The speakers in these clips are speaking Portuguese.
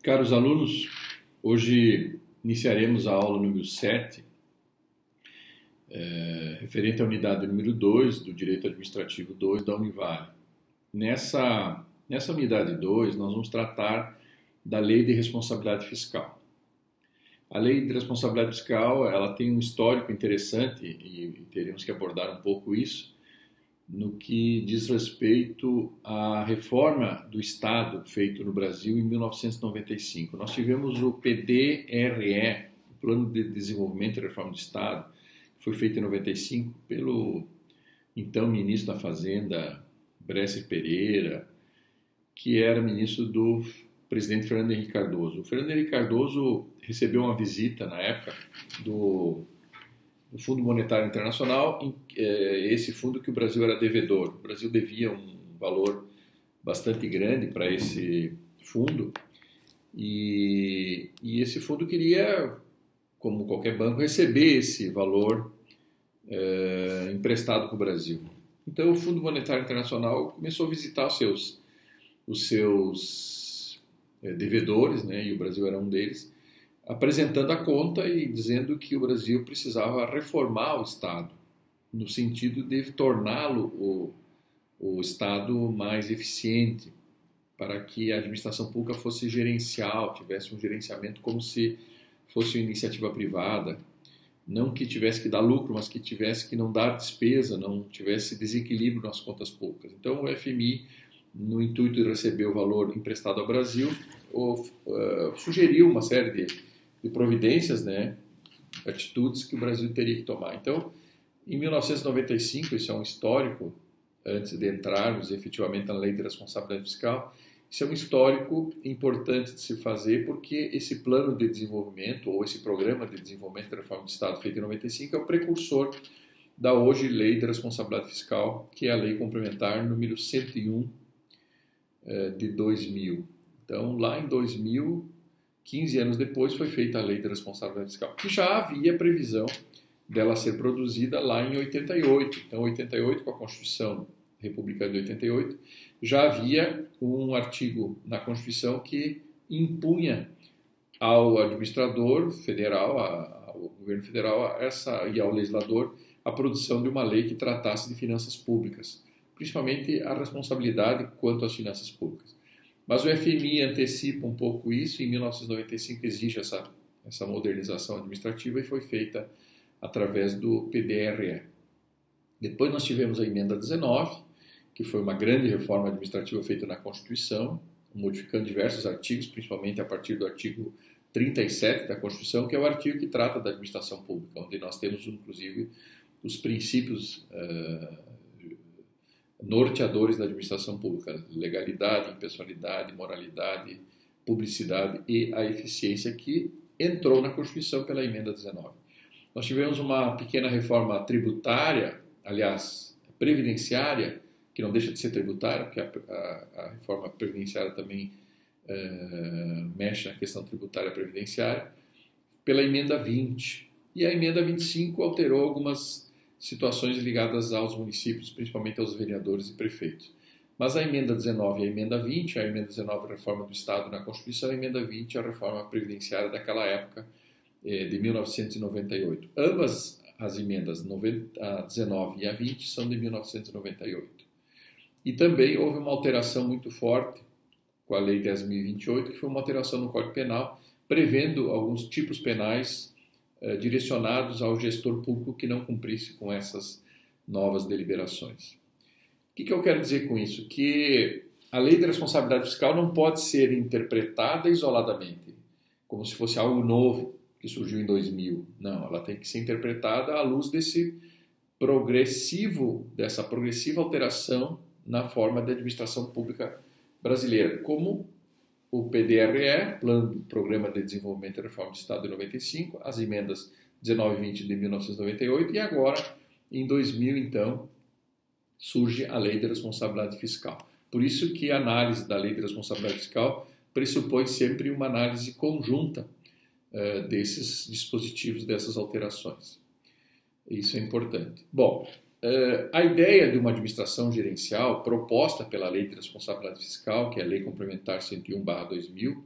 Caros alunos, hoje iniciaremos a aula número 7, referente à unidade número 2 do Direito Administrativo 2 da Univale. Nessa unidade 2, nós vamos tratar da Lei de Responsabilidade Fiscal. A Lei de Responsabilidade Fiscal, ela tem um histórico interessante e teremos que abordar um pouco isso, no que diz respeito à reforma do Estado feito no Brasil em 1995. Nós tivemos o PDRE, o Plano de Desenvolvimento e Reforma do Estado, que foi feito em 95 pelo então ministro da Fazenda, Bresser Pereira, que era ministro do presidente Fernando Henrique Cardoso. O Fernando Henrique Cardoso recebeu uma visita na época do Fundo Monetário Internacional, esse fundo que o Brasil era devedor. O Brasil devia um valor bastante grande para esse fundo e esse fundo queria, como qualquer banco, receber esse valor emprestado para o Brasil. Então o Fundo Monetário Internacional começou a visitar os seus devedores, né, e o Brasil era um deles, apresentando a conta e dizendo que o Brasil precisava reformar o Estado, no sentido de torná-lo o Estado mais eficiente, para que a administração pública fosse gerencial, tivesse um gerenciamento como se fosse uma iniciativa privada, não que tivesse que dar lucro, mas que tivesse que não dar despesa, não tivesse desequilíbrio nas contas públicas. Então o FMI, no intuito de receber o valor emprestado ao Brasil, sugeriu uma série de providências, né, atitudes que o Brasil teria que tomar. Então, em 1995, isso é um histórico, antes de entrarmos efetivamente na Lei de Responsabilidade Fiscal, isso é um histórico importante de se fazer, porque esse plano de desenvolvimento, ou esse programa de desenvolvimento e reforma do Estado feito em 95, é o precursor da hoje Lei de Responsabilidade Fiscal, que é a Lei Complementar número 101 de 2000. Então, lá em 2000, 15 anos depois, foi feita a Lei de Responsabilidade Fiscal, que já havia previsão dela ser produzida lá em 88. Então, 88, com a Constituição Republicana de 88, já havia um artigo na Constituição que impunha ao administrador federal, ao governo federal e ao legislador, a produção de uma lei que tratasse de finanças públicas, principalmente a responsabilidade quanto às finanças públicas. Mas o FMI antecipa um pouco isso, e em 1995 exige essa modernização administrativa e foi feita através do PDRE. Depois nós tivemos a Emenda 19, que foi uma grande reforma administrativa feita na Constituição, modificando diversos artigos, principalmente a partir do artigo 37 da Constituição, que é o artigo que trata da administração pública, onde nós temos, inclusive, os princípios norteadores da administração pública: legalidade, impessoalidade, moralidade, publicidade e a eficiência, que entrou na Constituição pela Emenda 19. Nós tivemos uma pequena reforma tributária, aliás, previdenciária, que não deixa de ser tributária, porque a reforma previdenciária também mexe na questão tributária previdenciária, pela Emenda 20. E a Emenda 25 alterou algumas situações ligadas aos municípios, principalmente aos vereadores e prefeitos. Mas a Emenda 19 e a Emenda 20, a Emenda 19 a reforma do Estado na Constituição, a Emenda 20 a reforma previdenciária daquela época, de 1998. Ambas as emendas, a 19 e a 20, são de 1998. E também houve uma alteração muito forte com a Lei 10.028, que foi uma alteração no Código Penal, prevendo alguns tipos penais direcionados ao gestor público que não cumprisse com essas novas deliberações. O que eu quero dizer com isso? Que a Lei de Responsabilidade Fiscal não pode ser interpretada isoladamente, como se fosse algo novo que surgiu em 2000. Não, ela tem que ser interpretada à luz dessa progressiva alteração na forma de administração pública brasileira, como o PDRE, Programa de Desenvolvimento e Reforma do Estado de 95, as emendas 19 e 20 de 1998, e agora, em 2000, então, surge a Lei de Responsabilidade Fiscal. Por isso que a análise da Lei de Responsabilidade Fiscal pressupõe sempre uma análise conjunta desses dispositivos, dessas alterações. Isso é importante. Bom, A ideia de uma administração gerencial proposta pela Lei de Responsabilidade Fiscal, que é a Lei Complementar 101/2000,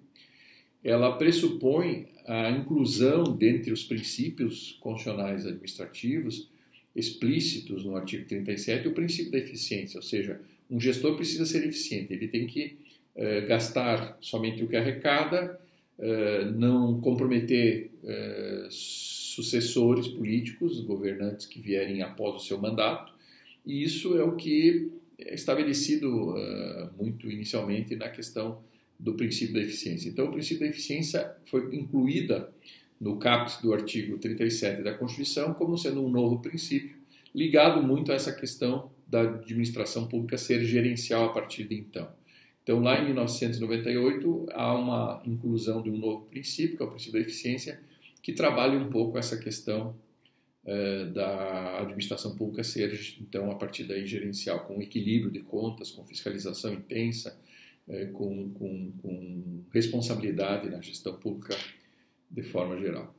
ela pressupõe a inclusão dentre os princípios constitucionais administrativos explícitos no artigo 37 o princípio da eficiência, ou seja, um gestor precisa ser eficiente, ele tem que gastar somente o que arrecada, não comprometer sucessores políticos, governantes que vierem após o seu mandato, e isso é o que é estabelecido muito inicialmente na questão do princípio da eficiência. Então, o princípio da eficiência foi incluída no caput do artigo 37 da Constituição como sendo um novo princípio, ligado muito a essa questão da administração pública ser gerencial a partir de então. Então, lá em 1998, há uma inclusão de um novo princípio, que é o princípio da eficiência, que trabalha um pouco essa questão da administração pública ser, então, a partir daí gerencial, com equilíbrio de contas, com fiscalização intensa, com responsabilidade na gestão pública de forma geral.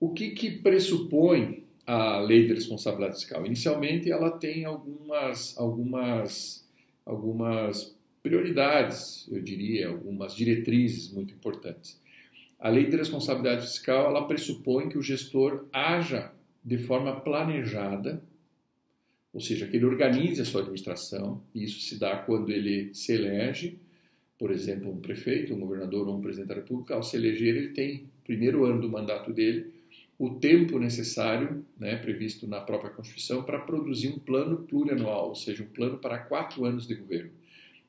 O que pressupõe a lei de responsabilidade fiscal? Inicialmente, ela tem algumas prioridades, eu diria, algumas diretrizes muito importantes. A lei de responsabilidade fiscal, ela pressupõe que o gestor haja de forma planejada, ou seja, que ele organize a sua administração, e isso se dá quando ele se elege, por exemplo, um prefeito, um governador ou um presidente da República. Ao se eleger, ele tem, no primeiro ano do mandato dele, o tempo necessário, previsto na própria Constituição, para produzir um plano plurianual, ou seja, um plano para 4 anos de governo.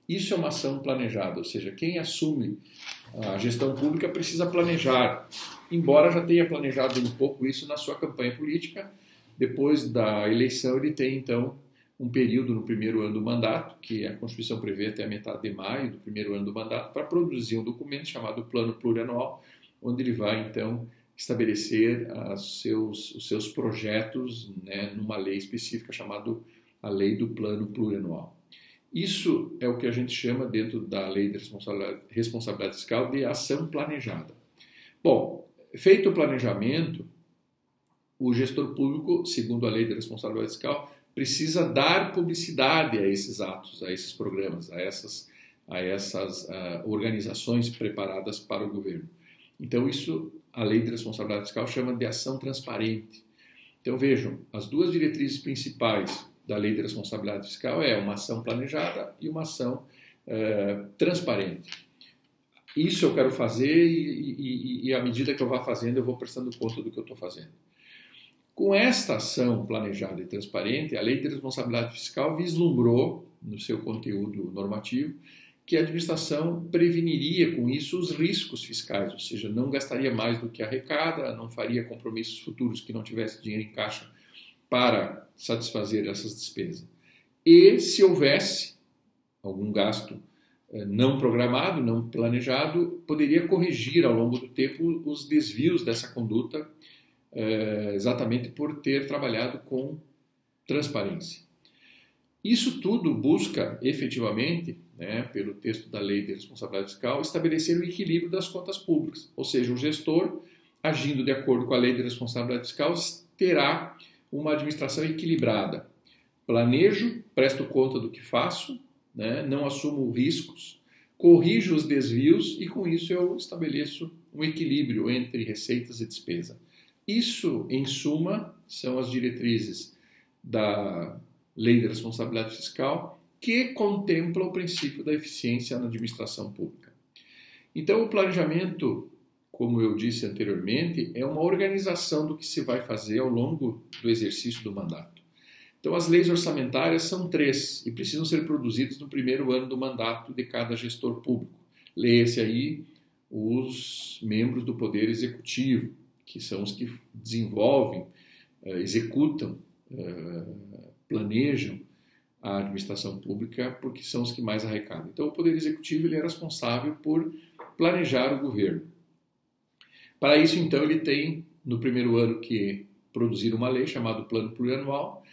Isso é uma ação planejada, ou seja, quem assume a gestão pública precisa planejar, embora já tenha planejado um pouco isso na sua campanha política. Depois da eleição, ele tem, então, um período no primeiro ano do mandato, que a Constituição prevê até a metade de maio do primeiro ano do mandato, para produzir um documento chamado Plano Plurianual, onde ele vai, então, estabelecer os seus projetos, numa lei específica chamada a Lei do Plano Plurianual. Isso é o que a gente chama, dentro da Lei de Responsabilidade Fiscal, de ação planejada. Bom, feito o planejamento, o gestor público, segundo a Lei de Responsabilidade Fiscal, precisa dar publicidade a esses atos, a esses programas, a essas organizações preparadas para o governo. Então, isso a Lei de Responsabilidade Fiscal chama de ação transparente. Então, vejam, as duas diretrizes principais da Lei de Responsabilidade Fiscal é uma ação planejada e uma ação transparente. Isso eu quero fazer e à medida que eu vá fazendo, eu vou prestando conta do que eu estou fazendo. Com esta ação planejada e transparente, a Lei de Responsabilidade Fiscal vislumbrou, no seu conteúdo normativo, que a administração preveniria com isso os riscos fiscais, ou seja, não gastaria mais do que arrecada, não faria compromissos futuros que não tivesse dinheiro em caixa para satisfazer essas despesas. E se houvesse algum gasto não programado, não planejado, poderia corrigir ao longo do tempo os desvios dessa conduta, exatamente por ter trabalhado com transparência. Isso tudo busca, efetivamente, pelo texto da Lei de Responsabilidade Fiscal, estabelecer o equilíbrio das contas públicas. Ou seja, o gestor, agindo de acordo com a Lei de Responsabilidade Fiscal, terá uma administração equilibrada. Planejo, presto conta do que faço, não assumo riscos, corrijo os desvios e, com isso, eu estabeleço um equilíbrio entre receitas e despesa. Isso, em suma, são as diretrizes da Lei de Responsabilidade Fiscal, que contempla o princípio da eficiência na administração pública. Então, o planejamento, como eu disse anteriormente, é uma organização do que se vai fazer ao longo do exercício do mandato. Então, as leis orçamentárias são 3 e precisam ser produzidas no primeiro ano do mandato de cada gestor público. Leia-se aí os membros do Poder Executivo, que são os que desenvolvem, executam, planejam a administração pública, porque são os que mais arrecadam. Então, o Poder Executivo ele é responsável por planejar o governo. Para isso, então, ele tem, no primeiro ano, que produzir uma lei chamada Plano Plurianual,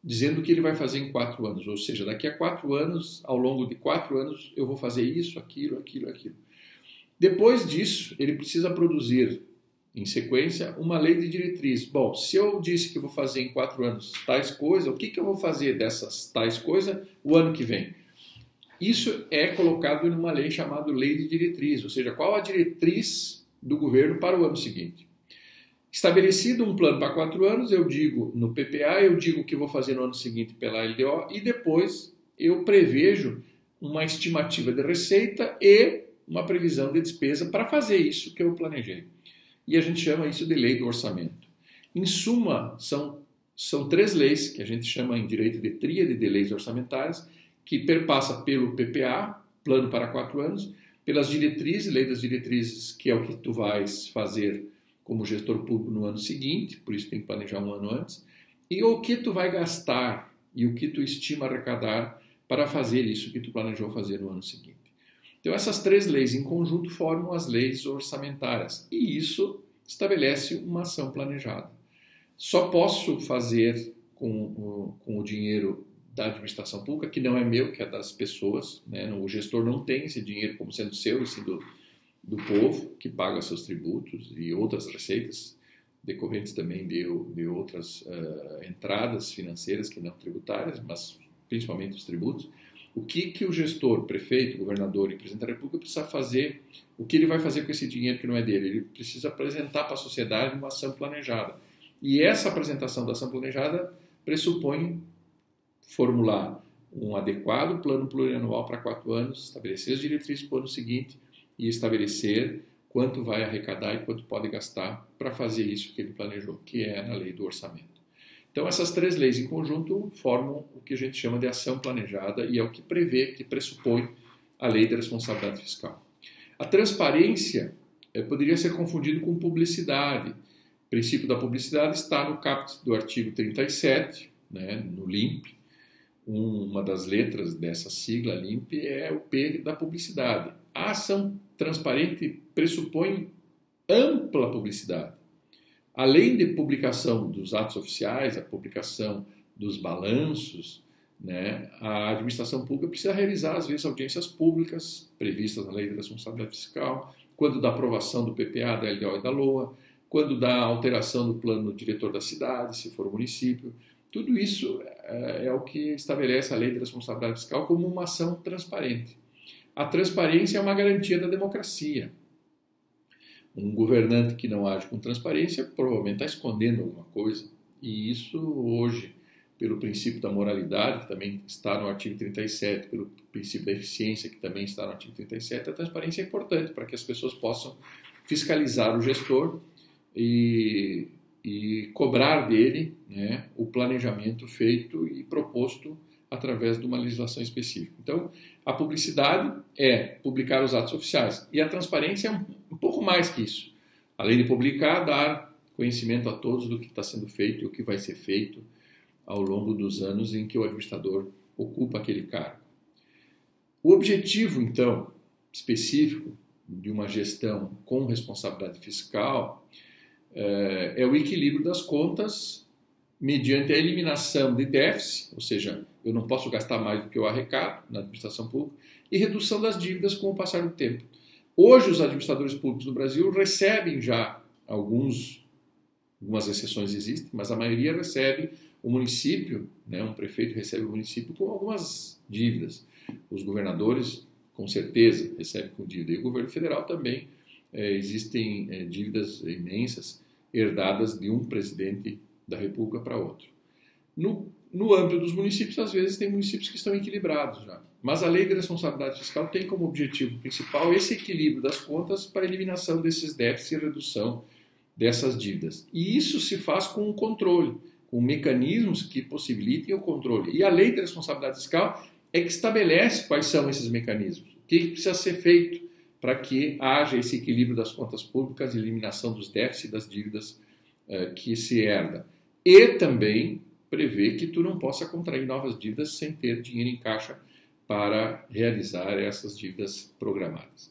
dizendo o que ele vai fazer em 4 anos. Ou seja, daqui a 4 anos, ao longo de 4 anos, eu vou fazer isso, aquilo. Depois disso, ele precisa produzir, em sequência, uma lei de diretriz. Bom, se eu disse que vou fazer em 4 anos tais coisas, o que eu vou fazer dessas tais coisas o ano que vem? Isso é colocado numa lei chamada Lei de Diretriz, ou seja, qual a diretriz do governo para o ano seguinte. Estabelecido um plano para 4 anos, eu digo no PPA, eu digo o que vou fazer no ano seguinte pela LDO e depois eu prevejo uma estimativa de receita e uma previsão de despesa para fazer isso que eu planejei. E a gente chama isso de lei do orçamento. Em suma, são 3 leis que a gente chama em direito de tríade de leis orçamentárias, que perpassa pelo PPA, plano para 4 anos, pelas diretrizes, lei das diretrizes, que é o que tu vais fazer como gestor público no ano seguinte, por isso tem que planejar um ano antes, e o que tu vai gastar e o que tu estima arrecadar para fazer isso que tu planejou fazer no ano seguinte. Então essas 3 leis em conjunto formam as leis orçamentárias e isso estabelece uma ação planejada. Só posso fazer com o dinheiro da administração pública, que não é meu, que é das pessoas, né? O gestor não tem esse dinheiro como sendo seu, e sim do povo, que paga seus tributos e outras receitas, decorrentes também de outras entradas financeiras que não tributárias, mas principalmente os tributos. O que o gestor, prefeito, governador e presidente da República precisa fazer, o que ele vai fazer com esse dinheiro que não é dele? Ele precisa apresentar para a sociedade uma ação planejada. E essa apresentação da ação planejada pressupõe formular um adequado plano plurianual para 4 anos, estabelecer as diretrizes para o ano seguinte e estabelecer quanto vai arrecadar e quanto pode gastar para fazer isso que ele planejou, que é na lei do orçamento. Então, essas 3 leis em conjunto formam o que a gente chama de ação planejada e é o que prevê, que pressupõe a lei da responsabilidade fiscal. A transparência poderia ser confundido com publicidade. O princípio da publicidade está no caput do artigo 37, né, no LIMP. Uma das letras dessa sigla LIMP é o P da publicidade. A ação transparente pressupõe ampla publicidade. Além de publicação dos atos oficiais, a publicação dos balanços, né, a administração pública precisa realizar, às vezes, audiências públicas previstas na Lei de Responsabilidade Fiscal, quando da aprovação do PPA, da LDO e da LOA, quando da alteração do plano diretor da cidade, se for o município. Tudo isso é o que estabelece a Lei de Responsabilidade Fiscal como uma ação transparente. A transparência é uma garantia da democracia. Um governante que não age com transparência provavelmente está escondendo alguma coisa. E isso hoje, pelo princípio da moralidade, que também está no artigo 37, pelo princípio da eficiência, que também está no artigo 37, a transparência é importante para que as pessoas possam fiscalizar o gestor e cobrar dele, né, o planejamento feito e proposto através de uma legislação específica. Então, a publicidade é publicar os atos oficiais e a transparência é um pouco mais que isso. Além de publicar, dar conhecimento a todos do que está sendo feito e o que vai ser feito ao longo dos anos em que o administrador ocupa aquele cargo. O objetivo, então, específico de uma gestão com responsabilidade fiscal é o equilíbrio das contas mediante a eliminação de déficit, ou seja, eu não posso gastar mais do que eu arrecado na administração pública, e redução das dívidas com o passar do tempo. Hoje, os administradores públicos no Brasil recebem já algumas exceções existem, mas a maioria recebe o município, né, um prefeito recebe o município com algumas dívidas. Os governadores, com certeza, recebem com dívida. E o governo federal também existem dívidas imensas herdadas de um presidente da República para outro. No âmbito dos municípios, às vezes, tem municípios que estão equilibrados já. Mas a Lei de Responsabilidade Fiscal tem como objetivo principal esse equilíbrio das contas para a eliminação desses déficits e redução dessas dívidas. E isso se faz com um controle, com mecanismos que possibilitem o controle. E a Lei de Responsabilidade Fiscal é que estabelece quais são esses mecanismos, o que precisa ser feito para que haja esse equilíbrio das contas públicas e eliminação dos déficits e das dívidas que se herda. E também prevê que tu não possa contrair novas dívidas sem ter dinheiro em caixa para realizar essas dívidas programadas.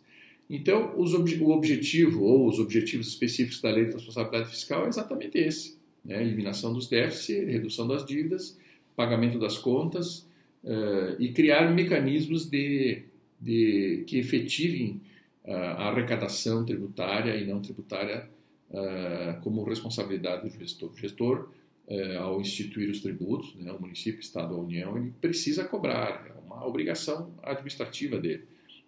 Então, o objetivo ou os objetivos específicos da Lei de Responsabilidade Fiscal é exatamente esse, né? Eliminação dos déficits, redução das dívidas, pagamento das contas e criar mecanismos que efetivem a arrecadação tributária e não tributária como responsabilidade do gestor. O gestor, ao instituir os tributos, né, o município, o Estado, a União, ele precisa cobrar. É uma obrigação administrativa dele.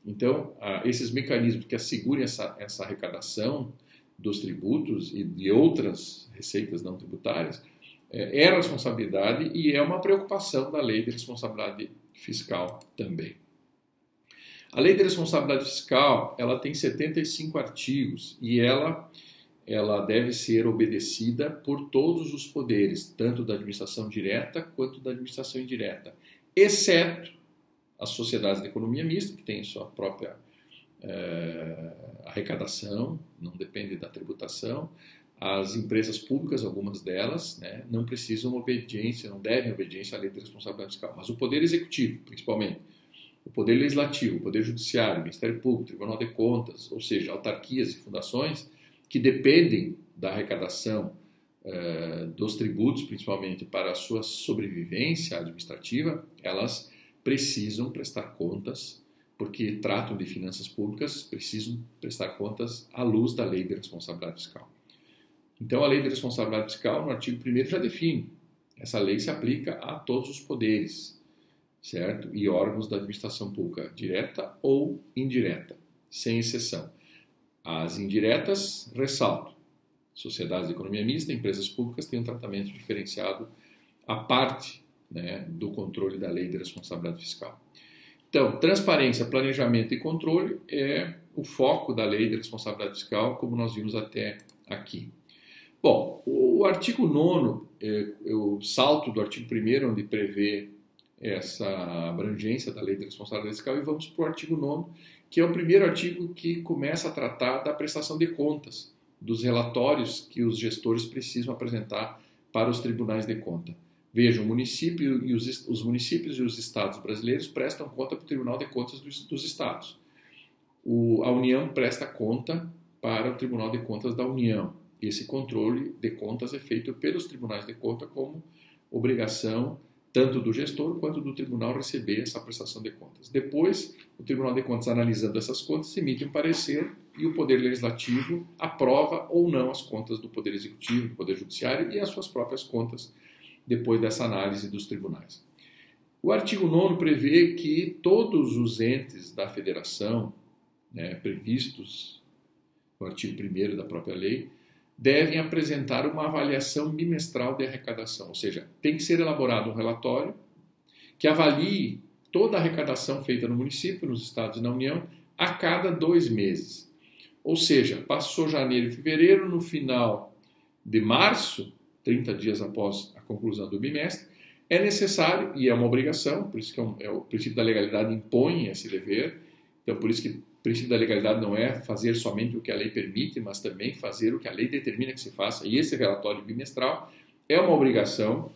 Então, esses mecanismos que assegurem essa arrecadação dos tributos e de outras receitas não tributárias é a responsabilidade e é uma preocupação da Lei de Responsabilidade Fiscal também. A Lei de Responsabilidade Fiscal, ela tem 75 artigos e ela deve ser obedecida por todos os poderes, tanto da administração direta quanto da administração indireta, exceto as sociedades de economia mista, que têm sua própria arrecadação, não depende da tributação. As empresas públicas, algumas delas, né, não precisam obediência, não devem obediência à Lei de Responsabilidade Fiscal, mas o Poder Executivo, principalmente, o Poder Legislativo, o Poder Judiciário, o Ministério Público, o Tribunal de Contas, ou seja, autarquias e fundações que dependem da arrecadação dos tributos, principalmente para a sua sobrevivência administrativa, elas precisam prestar contas, porque tratam de finanças públicas, precisam prestar contas à luz da Lei de Responsabilidade Fiscal. Então, a Lei de Responsabilidade Fiscal, no artigo 1º, já define. Essa lei se aplica a todos os poderes, certo? E órgãos da administração pública, direta ou indireta, sem exceção. As indiretas, ressalto, sociedades de economia mista, empresas públicas têm um tratamento diferenciado à parte, né, do controle da Lei de Responsabilidade Fiscal. Então, transparência, planejamento e controle é o foco da Lei de Responsabilidade Fiscal, como nós vimos até aqui. Bom, o artigo 9º, eu salto do artigo 1º, onde prevê essa abrangência da Lei de Responsabilidade Fiscal, e vamos para o artigo 9º, que é o primeiro artigo que começa a tratar da prestação de contas, dos relatórios que os gestores precisam apresentar para os tribunais de conta. Veja, os municípios e os estados brasileiros prestam conta para o Tribunal de Contas dos estados. A União presta conta para o Tribunal de Contas da União. Esse controle de contas é feito pelos tribunais de conta como obrigação tanto do gestor quanto do tribunal receber essa prestação de contas. Depois, o Tribunal de Contas, analisando essas contas, emite um parecer e o Poder Legislativo aprova ou não as contas do Poder Executivo, do Poder Judiciário e as suas próprias contas depois dessa análise dos tribunais. O artigo 9º prevê que todos os entes da federação, né, previstos no artigo 1º da própria lei, devem apresentar uma avaliação bimestral de arrecadação, ou seja, tem que ser elaborado um relatório que avalie toda a arrecadação feita no município, nos estados e na União a cada 2 meses. Ou seja, passou janeiro e fevereiro, no final de março, 30 dias após a conclusão do bimestre, é necessário, e é uma obrigação, por isso que o princípio da legalidade impõe esse dever, então por isso que o princípio da legalidade não é fazer somente o que a lei permite, mas também fazer o que a lei determina que se faça, e esse relatório bimestral é uma obrigação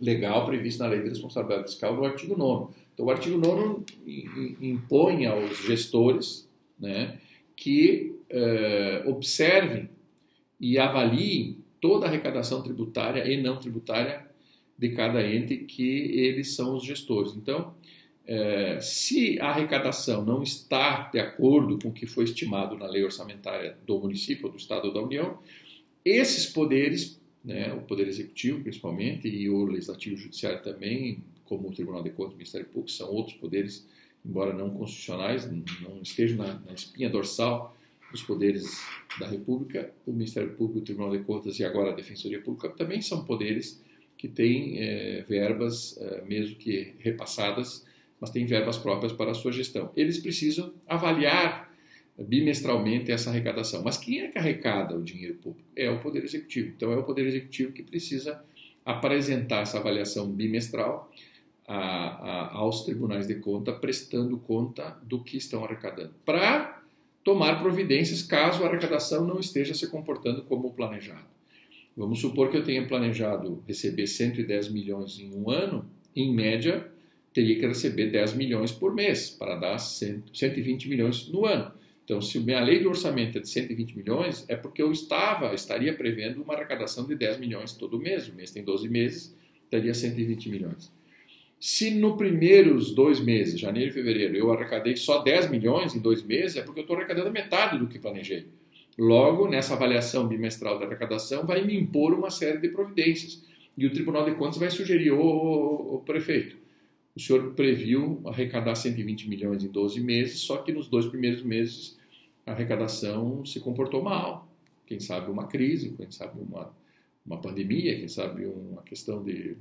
legal prevista na Lei de Responsabilidade Fiscal no artigo 9º. Então o artigo 9º impõe aos gestores, né, que observem e avaliem toda a arrecadação tributária e não tributária de cada ente que eles são os gestores. Então, se a arrecadação não está de acordo com o que foi estimado na lei orçamentária do município, do Estado ou da União, esses poderes, né, o Poder Executivo principalmente e o Legislativo e o Judiciário também, como o Tribunal de Contas e o Ministério Público, são outros poderes, embora não constitucionais, não estejam na espinha dorsal dos poderes da República, o Ministério Público, o Tribunal de Contas e agora a Defensoria Pública também são poderes que têm verbas, mesmo que repassadas, mas têm verbas próprias para a sua gestão. Eles precisam avaliar bimestralmente essa arrecadação. Mas quem é que arrecada o dinheiro público? É o Poder Executivo. Então é o Poder Executivo que precisa apresentar essa avaliação bimestral aos tribunais de conta, prestando conta do que estão arrecadando, para tomar providências caso a arrecadação não esteja se comportando como planejado. Vamos supor que eu tenha planejado receber 110 milhões em um ano, em média, teria que receber 10 milhões por mês, para dar 120 milhões no ano. Então, se a minha lei do orçamento é de 120 milhões, é porque eu estaria prevendo uma arrecadação de 10 milhões todo mês. O mês tem 12 meses, daria 120 milhões. Se no primeiros 2 meses, janeiro e fevereiro, eu arrecadei só 10 milhões em 2 meses, é porque eu estou arrecadando metade do que planejei. Logo, nessa avaliação bimestral da arrecadação, vai me impor uma série de providências. E o Tribunal de Contas vai sugerir, ô prefeito, o senhor previu arrecadar 120 milhões em 12 meses, só que nos 2 primeiros meses a arrecadação se comportou mal. Quem sabe uma crise, quem sabe uma pandemia, quem sabe uma questão de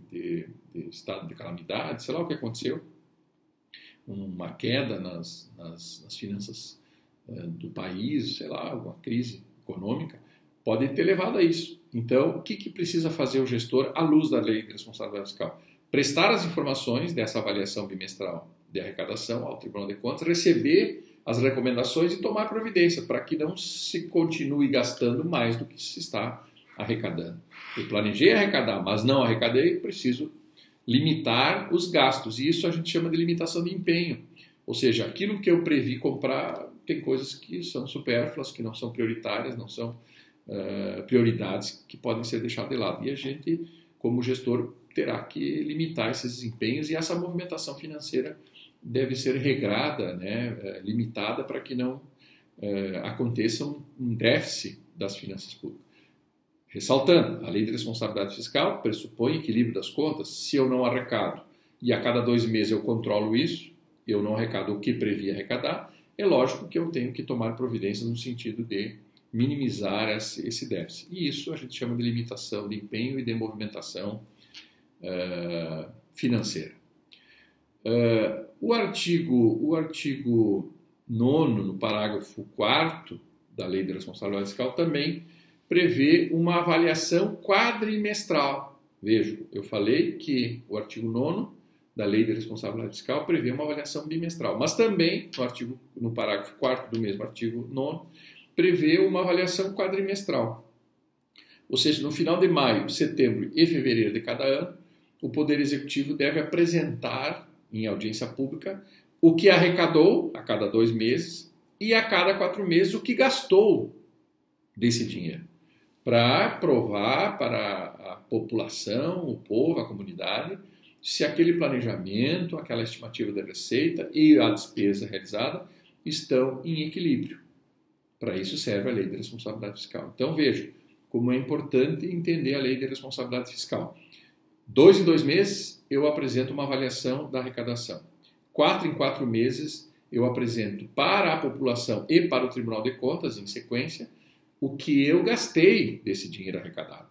estado de calamidade, sei lá o que aconteceu, uma queda nas finanças do país, sei lá, uma crise econômica, pode ter levado a isso. Então, o que precisa fazer o gestor à luz da lei de responsabilidade fiscal? Prestar as informações dessa avaliação bimestral de arrecadação ao Tribunal de Contas, receber as recomendações e tomar providência para que não se continue gastando mais do que se está arrecadando. Eu planejei arrecadar, mas não arrecadei, preciso limitar os gastos. E isso a gente chama de limitação de empenho. Ou seja, aquilo que eu previ comprar, tem coisas que são supérfluas, que não são prioritárias, não são prioridades que podem ser deixadas de lado. E a gente, como gestor, terá que limitar esses desempenhos e essa movimentação financeira deve ser regrada, né, limitada para que não aconteça um déficit das finanças públicas. Ressaltando, a lei de responsabilidade fiscal pressupõe equilíbrio das contas. Se eu não arrecado e a cada 2 meses eu controlo isso, eu não arrecado o que previ arrecadar, é lógico que eu tenho que tomar providências no sentido de minimizar esse déficit. E isso a gente chama de limitação de empenho e de movimentação financeira. O artigo 9º, no parágrafo 4º da Lei de Responsabilidade Fiscal, também prevê uma avaliação quadrimestral. Veja, eu falei que o artigo 9º da Lei de Responsabilidade Fiscal prevê uma avaliação bimestral, mas também, no parágrafo 4º do mesmo artigo 9º, prevê uma avaliação quadrimestral. Ou seja, no final de maio, setembro e fevereiro de cada ano, o Poder Executivo deve apresentar em audiência pública o que arrecadou a cada 2 meses e a cada 4 meses o que gastou desse dinheiro, para provar para a população, o povo, a comunidade, se aquele planejamento, aquela estimativa da receita e a despesa realizada estão em equilíbrio. Para isso serve a Lei de Responsabilidade Fiscal. Então veja como é importante entender a Lei de Responsabilidade Fiscal. 2 em 2 meses eu apresento uma avaliação da arrecadação. 4 em 4 meses eu apresento para a população e para o Tribunal de Contas, em sequência, o que eu gastei desse dinheiro arrecadado.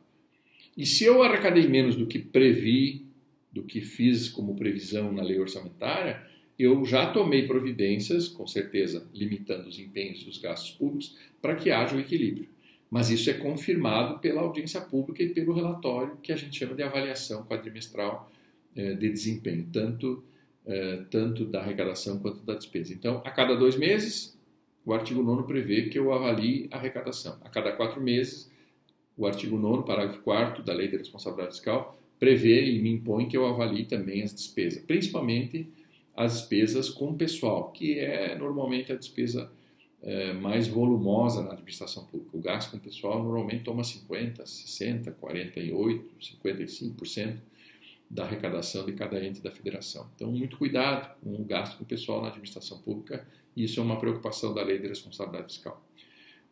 E se eu arrecadei menos do que previ, do que fiz como previsão na lei orçamentária, eu já tomei providências, com certeza limitando os empenhos dos gastos públicos, para que haja o equilíbrio. Mas isso é confirmado pela audiência pública e pelo relatório que a gente chama de avaliação quadrimestral de desempenho, tanto da arrecadação quanto da despesa. Então, a cada 2 meses, o artigo 9º prevê que eu avalie a arrecadação. A cada 4 meses, o artigo 9º, parágrafo 4º da Lei de Responsabilidade Fiscal, prevê e me impõe que eu avalie também as despesas, principalmente as despesas com pessoal, que é normalmente a despesa mais volumosa na administração pública. O gasto com pessoal normalmente toma 50%, 60%, 48%, 55% da arrecadação de cada ente da federação. Então, muito cuidado com o gasto com pessoal na administração pública, e isso é uma preocupação da Lei de Responsabilidade Fiscal.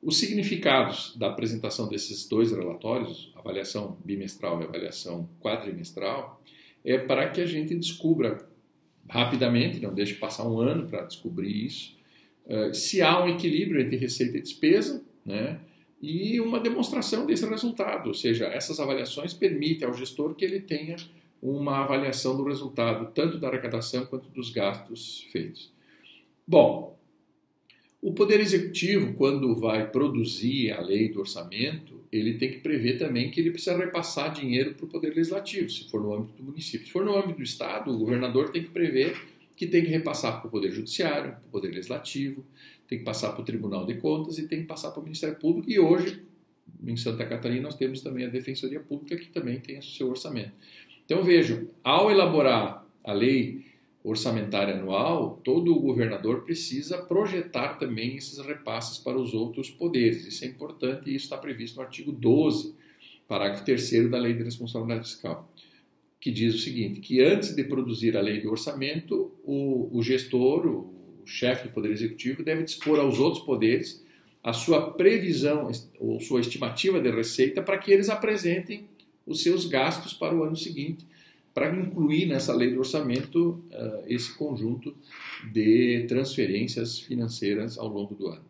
Os significados da apresentação desses 2 relatórios, avaliação bimestral e avaliação quadrimestral, é para que a gente descubra rapidamente, não deixe passar um ano para descobrir isso, se há um equilíbrio entre receita e despesa, né, e uma demonstração desse resultado. Ou seja, essas avaliações permitem ao gestor que ele tenha uma avaliação do resultado, tanto da arrecadação quanto dos gastos feitos. Bom, o Poder Executivo, quando vai produzir a lei do orçamento, ele tem que prever também que ele precisa repassar dinheiro para o Poder Legislativo, se for no âmbito do município. Se for no âmbito do Estado, o governador tem que prever que tem que repassar para o Poder Judiciário, para o Poder Legislativo, tem que passar para o Tribunal de Contas e tem que passar para o Ministério Público. E hoje, em Santa Catarina, nós temos também a Defensoria Pública, que também tem o seu orçamento. Então, vejam, ao elaborar a lei orçamentária anual, todo o governador precisa projetar também esses repasses para os outros poderes. Isso é importante e isso está previsto no artigo 12, parágrafo 3º da Lei de Responsabilidade Fiscal, que diz o seguinte, que antes de produzir a lei do orçamento, o gestor, o chefe do Poder Executivo, deve dispor aos outros poderes a sua previsão ou sua estimativa de receita para que eles apresentem os seus gastos para o ano seguinte, para incluir nessa lei do orçamento esse conjunto de transferências financeiras ao longo do ano.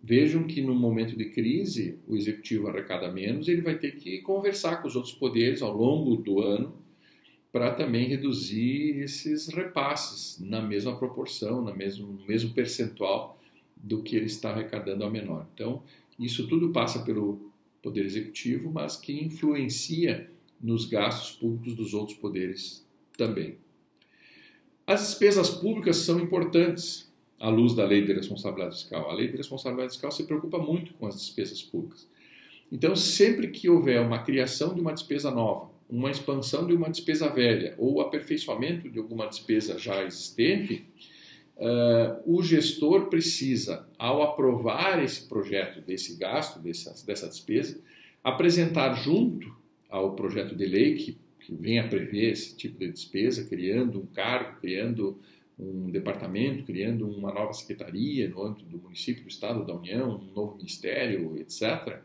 Vejam que no momento de crise, o executivo arrecada menos, ele vai ter que conversar com os outros poderes ao longo do ano para também reduzir esses repasses na mesma proporção, no mesmo percentual do que ele está arrecadando ao menor. Então, isso tudo passa pelo Poder Executivo, mas que influencia nos gastos públicos dos outros poderes também. As despesas públicas são importantes à luz da Lei de Responsabilidade Fiscal. A Lei de Responsabilidade Fiscal se preocupa muito com as despesas públicas. Então, sempre que houver uma criação de uma despesa nova, uma expansão de uma despesa velha ou aperfeiçoamento de alguma despesa já existente, o gestor precisa, ao aprovar esse projeto, desse gasto, dessa despesa, apresentar junto ao projeto de lei que venha a prever esse tipo de despesa, criando um cargo, criando um departamento, criando uma nova secretaria no âmbito do município, do estado, da União, um novo ministério, etc.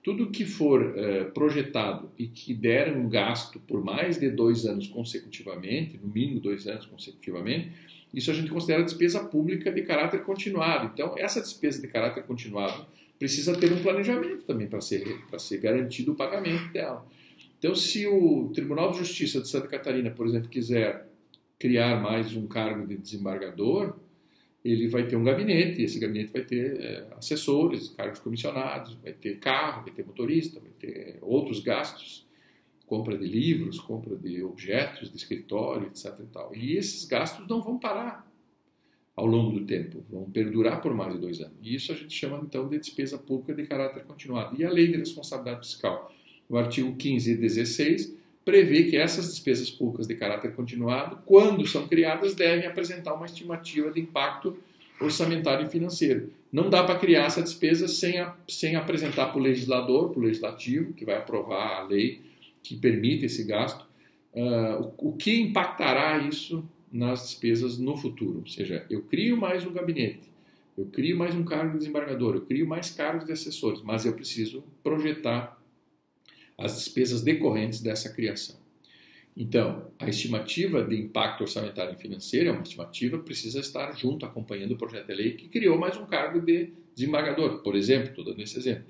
Tudo que for projetado e que der um gasto por mais de 2 anos consecutivamente, no mínimo 2 anos consecutivamente, isso a gente considera despesa pública de caráter continuado. Então, essa despesa de caráter continuado precisa ter um planejamento também para ser garantido o pagamento dela. Então, se o Tribunal de Justiça de Santa Catarina, por exemplo, quiser criar mais um cargo de desembargador, ele vai ter um gabinete, e esse gabinete vai ter assessores, cargos comissionados, vai ter carro, vai ter motorista, vai ter outros gastos, compra de livros, compra de objetos de escritório, etc. E tal. E esses gastos não vão parar ao longo do tempo, vão perdurar por mais de 2 anos. E isso a gente chama, então, de despesa pública de caráter continuado. E a Lei de Responsabilidade Fiscal, no artigo 15 e 16, prevê que essas despesas públicas de caráter continuado, quando são criadas, devem apresentar uma estimativa de impacto orçamentário e financeiro. Não dá para criar essa despesa sem apresentar para o legislador, para o legislativo, que vai aprovar a lei que permite esse gasto, o que impactará isso nas despesas no futuro. Ou seja, eu crio mais um gabinete, eu crio mais um cargo de desembargador, eu crio mais cargos de assessores, mas eu preciso projetar as despesas decorrentes dessa criação. Então, a estimativa de impacto orçamentário e financeiro é uma estimativa que precisa estar junto, acompanhando o projeto de lei que criou mais um cargo de desembargador. Por exemplo, estou dando esse exemplo.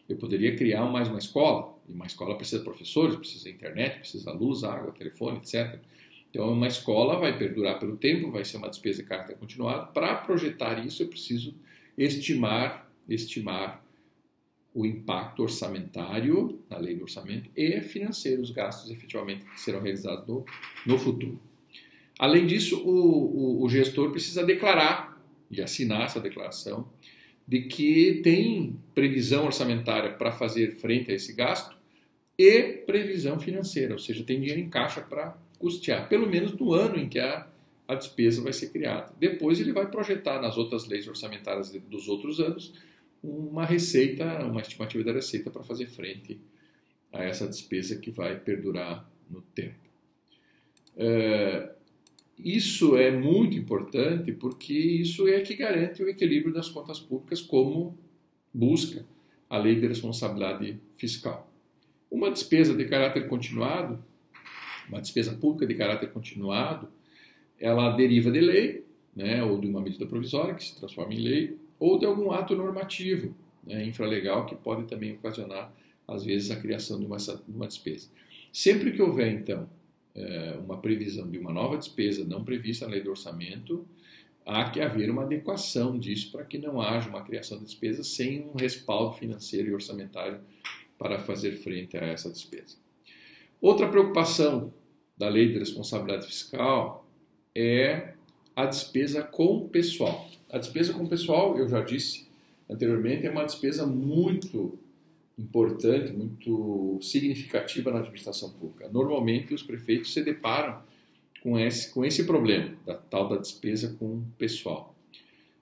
Eu poderia criar mais uma escola, e uma escola precisa de professores, precisa de internet, precisa de luz, água, telefone, etc. Então, uma escola vai perdurar pelo tempo, vai ser uma despesa de caráter continuado. Para projetar isso, eu preciso estimar o impacto orçamentário, na lei do orçamento, e financeiro, os gastos efetivamente que serão realizados no futuro. Além disso, o gestor precisa declarar e assinar essa declaração de que tem previsão orçamentária para fazer frente a esse gasto e previsão financeira, ou seja, tem dinheiro em caixa para custear, pelo menos no ano em que a despesa vai ser criada. Depois ele vai projetar nas outras leis orçamentárias dos outros anos uma estimativa da receita para fazer frente a essa despesa que vai perdurar no tempo. Isso é muito importante porque isso é que garante o equilíbrio das contas públicas como busca a Lei de Responsabilidade Fiscal. Uma despesa de caráter continuado, uma despesa pública de caráter continuado, ela deriva de lei, né, ou de uma medida provisória que se transforma em lei, ou de algum ato normativo, né, infralegal, que pode também ocasionar, às vezes, a criação de uma despesa. Sempre que houver, então, uma previsão de uma nova despesa não prevista na lei do orçamento, há que haver uma adequação disso para que não haja uma criação de despesa sem um respaldo financeiro e orçamentário para fazer frente a essa despesa. Outra preocupação da lei de responsabilidade fiscal é a despesa com pessoal. A despesa com pessoal, eu já disse anteriormente, é uma despesa muito importante, muito significativa na administração pública. Normalmente, os prefeitos se deparam com esse problema, da despesa com pessoal.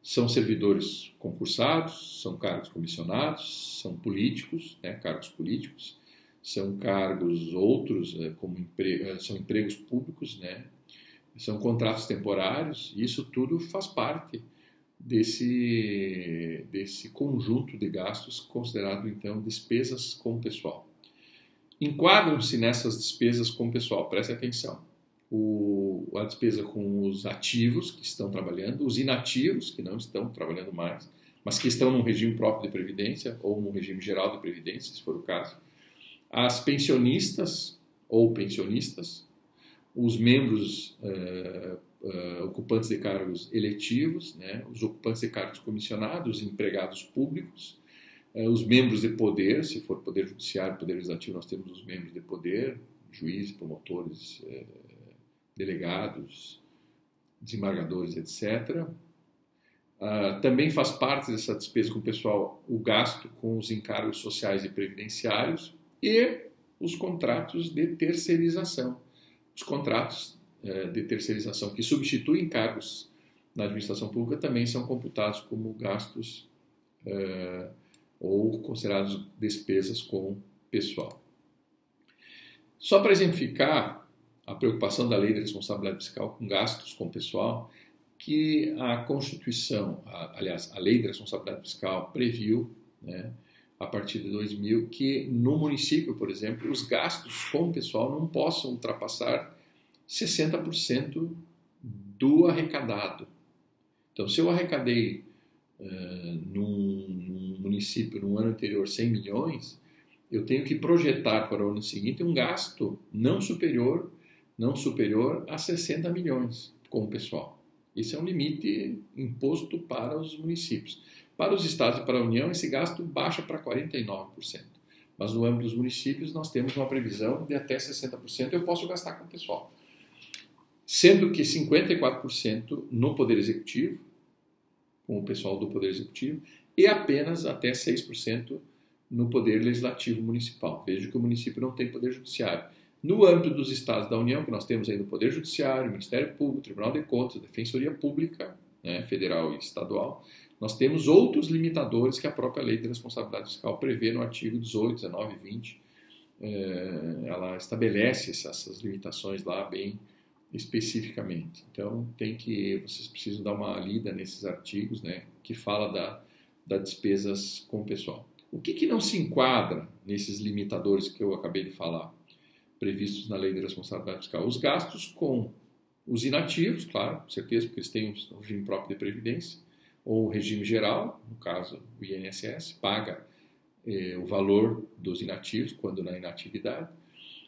São servidores concursados, são cargos comissionados, são políticos, né, cargos políticos, são cargos outros, são empregos públicos, né, são contratos temporários, e isso tudo faz parte desse conjunto de gastos considerado, então, despesas com pessoal. enquadram-se nessas despesas com o pessoal, preste atenção. A despesa com os ativos que estão trabalhando, os inativos que não estão trabalhando mais, mas que estão num regime próprio de previdência ou num regime geral de previdência, se for o caso. As pensionistas ou pensionistas, os membros ocupantes de cargos eletivos, né, os ocupantes de cargos comissionados, os empregados públicos, os membros de poder, se for poder judiciário, poder legislativo, nós temos os membros de poder, juízes, promotores, delegados, desembargadores, etc. Também faz parte dessa despesa com o pessoal o gasto com os encargos sociais e previdenciários e os contratos de terceirização. Os contratos de terceirização que substituem encargos na administração pública também são computados como gastos ou considerados despesas com pessoal. Só para exemplificar a preocupação da Lei de Responsabilidade Fiscal com gastos com pessoal, que a Constituição, aliás, a Lei de Responsabilidade Fiscal previu, né, a partir de 2000, que no município, por exemplo, os gastos com pessoal não possam ultrapassar 60% do arrecadado. Então, se eu arrecadei num município no ano anterior 100 milhões, eu tenho que projetar para o ano seguinte um gasto não superior a 60 milhões com o pessoal. Esse é um limite imposto para os municípios. Para os estados e para a União, esse gasto baixa para 49%. Mas no âmbito dos municípios, nós temos uma previsão de até 60% eu posso gastar com o pessoal. Sendo que 54% no Poder Executivo, com o pessoal do Poder Executivo, e apenas até 6% no Poder Legislativo Municipal. Veja que o município não tem Poder Judiciário. No âmbito dos estados da União, que nós temos aí no Poder Judiciário, Ministério Público, Tribunal de Contas, Defensoria Pública, né, federal e estadual, nós temos outros limitadores que a própria Lei de Responsabilidade Fiscal prevê no artigo 18, 19 e 20. Ela estabelece essas limitações lá bem especificamente. Então, vocês precisam dar uma lida nesses artigos, né, que fala das despesas com o pessoal. O que não se enquadra nesses limitadores que eu acabei de falar, previstos na Lei de Responsabilidade Fiscal? Os gastos com os inativos, claro, com certeza, porque eles têm um regime próprio de previdência, ou regime geral, no caso o INSS, paga o valor dos inativos quando na inatividade.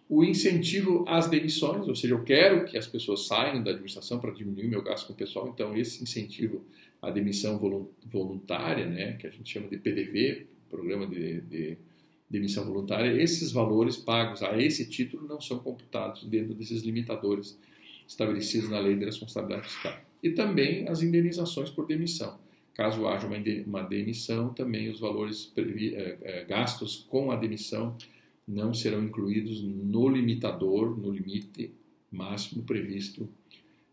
O incentivo às demissões, ou seja, eu quero que as pessoas saiam da administração para diminuir meu gasto com o pessoal, então esse incentivo à demissão voluntária, né, que a gente chama de PDV, Programa de Demissão Voluntária, esses valores pagos a esse título não são computados dentro desses limitadores estabelecidos na Lei de Responsabilidade Fiscal. E também as indenizações por demissão. Caso haja uma demissão, também os valores gastos com a demissão não serão incluídos no limitador, no limite máximo previsto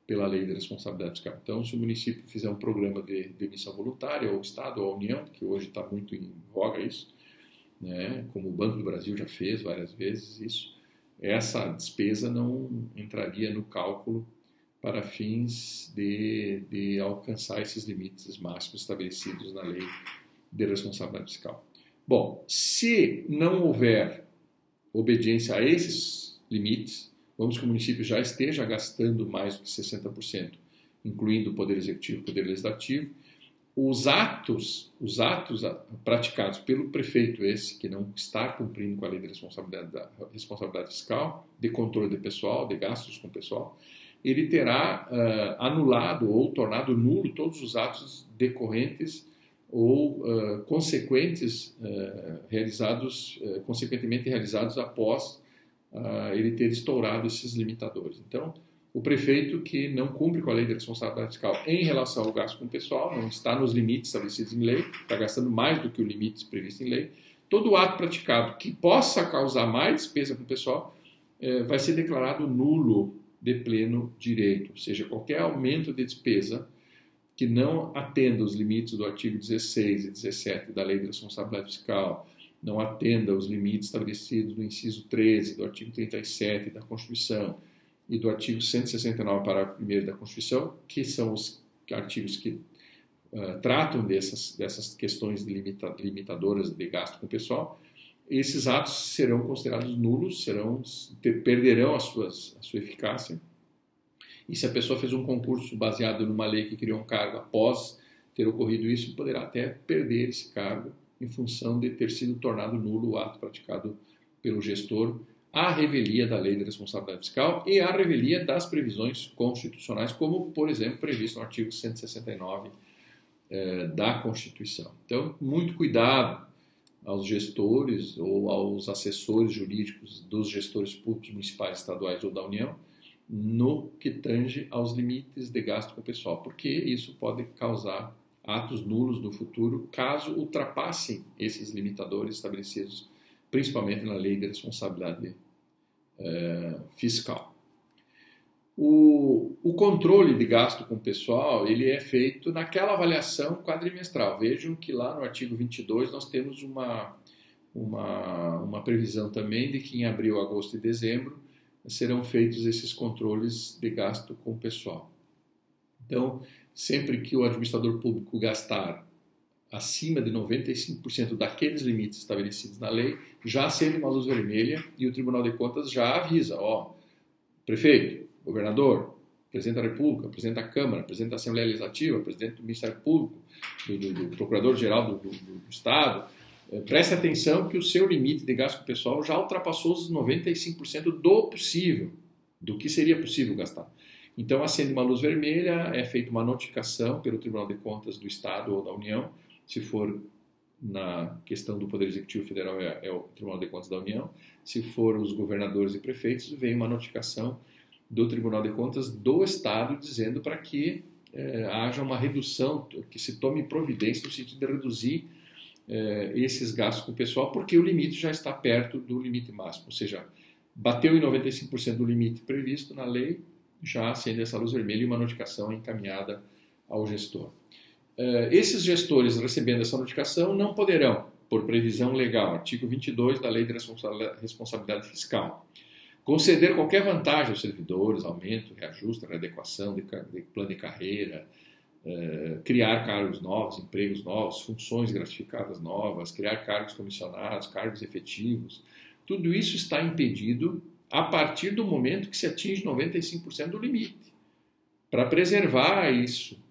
pela Lei de Responsabilidade Fiscal. Então, se o município fizer um programa de demissão voluntária, ou o Estado, ou a União, que hoje está muito em voga isso, né, como o Banco do Brasil já fez várias vezes isso, essa despesa não entraria no cálculo para fins de alcançar esses limites máximos estabelecidos na Lei de Responsabilidade Fiscal. Bom, se não houver obediência a esses limites, vamos que o município já esteja gastando mais do que 60%, incluindo o Poder Executivo e o Poder Legislativo, os atos praticados pelo prefeito, esse que não está cumprindo com a Lei de Responsabilidade Fiscal, de controle de pessoal, de gastos com pessoal, ele terá anulado ou tornado nulo todos os atos decorrentes ou consequentemente realizados após ele ter estourado esses limitadores. Então, o prefeito que não cumpre com a Lei de Responsabilidade Fiscal em relação ao gasto com o pessoal, não está nos limites estabelecidos em lei, está gastando mais do que o limite previsto em lei, todo ato praticado que possa causar mais despesa com o pessoal vai ser declarado nulo de pleno direito, ou seja, qualquer aumento de despesa que não atenda os limites do artigo 16 e 17 da Lei de Responsabilidade Fiscal, não atenda os limites estabelecidos no inciso 13 do artigo 37 da Constituição e do artigo 169, parágrafo 1º da Constituição, que são os artigos que tratam dessas questões limitadoras de gasto com o pessoal, esses atos serão considerados nulos, perderão a sua eficácia. E se a pessoa fez um concurso baseado numa lei que criou um cargo após ter ocorrido isso, poderá até perder esse cargo em função de ter sido tornado nulo o ato praticado pelo gestor à revelia da Lei de Responsabilidade Fiscal e à revelia das previsões constitucionais, como, por exemplo, previsto no artigo 169 da Constituição. Então, muito cuidado aos gestores ou aos assessores jurídicos dos gestores públicos municipais, estaduais ou da União, no que tange aos limites de gasto com o pessoal, porque isso pode causar atos nulos no futuro, caso ultrapassem esses limitadores estabelecidos principalmente na Lei de Responsabilidade Fiscal. O controle de gasto com o pessoal, ele é feito naquela avaliação quadrimestral. Vejam que lá no artigo 22 nós temos uma previsão também de que em abril, agosto e dezembro serão feitos esses controles de gasto com o pessoal. Então, sempre que o administrador público gastar acima de 95% daqueles limites estabelecidos na lei, já acende uma luz vermelha e o Tribunal de Contas já avisa, prefeito, governador, presidente da República, presidente da Câmara, presidente da Assembleia Legislativa, presidente do Ministério Público, do Procurador-Geral do Estado, preste atenção que o seu limite de gasto pessoal já ultrapassou os 95% do possível, do que seria possível gastar. Então, acende uma luz vermelha, é feita uma notificação pelo Tribunal de Contas do Estado ou da União, se for na questão do Poder Executivo Federal é o Tribunal de Contas da União, se for os governadores e prefeitos, vem uma notificação do Tribunal de Contas do Estado dizendo para que haja uma redução, que se tome providência no sentido de reduzir esses gastos com o pessoal, porque o limite já está perto do limite máximo, ou seja, bateu em 95% do limite previsto na lei, já acende essa luz vermelha e uma notificação é encaminhada ao gestor. Esses gestores recebendo essa notificação não poderão, por previsão legal, artigo 22 da Lei de Responsabilidade Fiscal, conceder qualquer vantagem aos servidores, aumento, reajuste, readequação de plano de carreira, criar cargos novos, empregos novos, funções gratificadas novas, criar cargos comissionados, cargos efetivos. Tudo isso está impedido a partir do momento que se atinge 95% do limite, para preservar isso,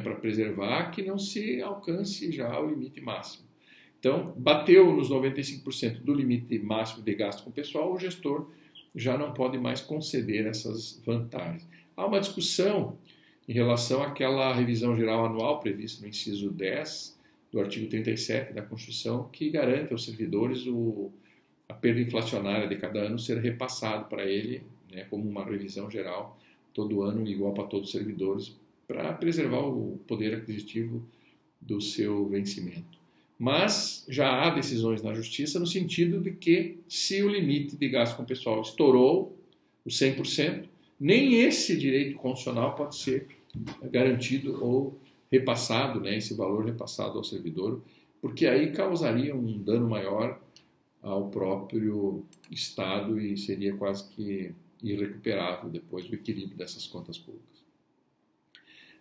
para preservar que não se alcance já o limite máximo. Então, bateu nos 95% do limite máximo de gasto com o pessoal, o gestor já não pode mais conceder essas vantagens. Há uma discussão em relação àquela revisão geral anual prevista no inciso 10 do artigo 37 da Constituição, que garante aos servidores a perda inflacionária de cada ano ser repassado para ele, como uma revisão geral, todo ano, igual para todos os servidores, para preservar o poder aquisitivo do seu vencimento. Mas já há decisões na Justiça no sentido de que, se o limite de gasto com o pessoal estourou os 100%, nem esse direito constitucional pode ser garantido ou repassado, esse valor repassado ao servidor, porque aí causaria um dano maior ao próprio Estado e seria quase que irrecuperável depois o equilíbrio dessas contas públicas.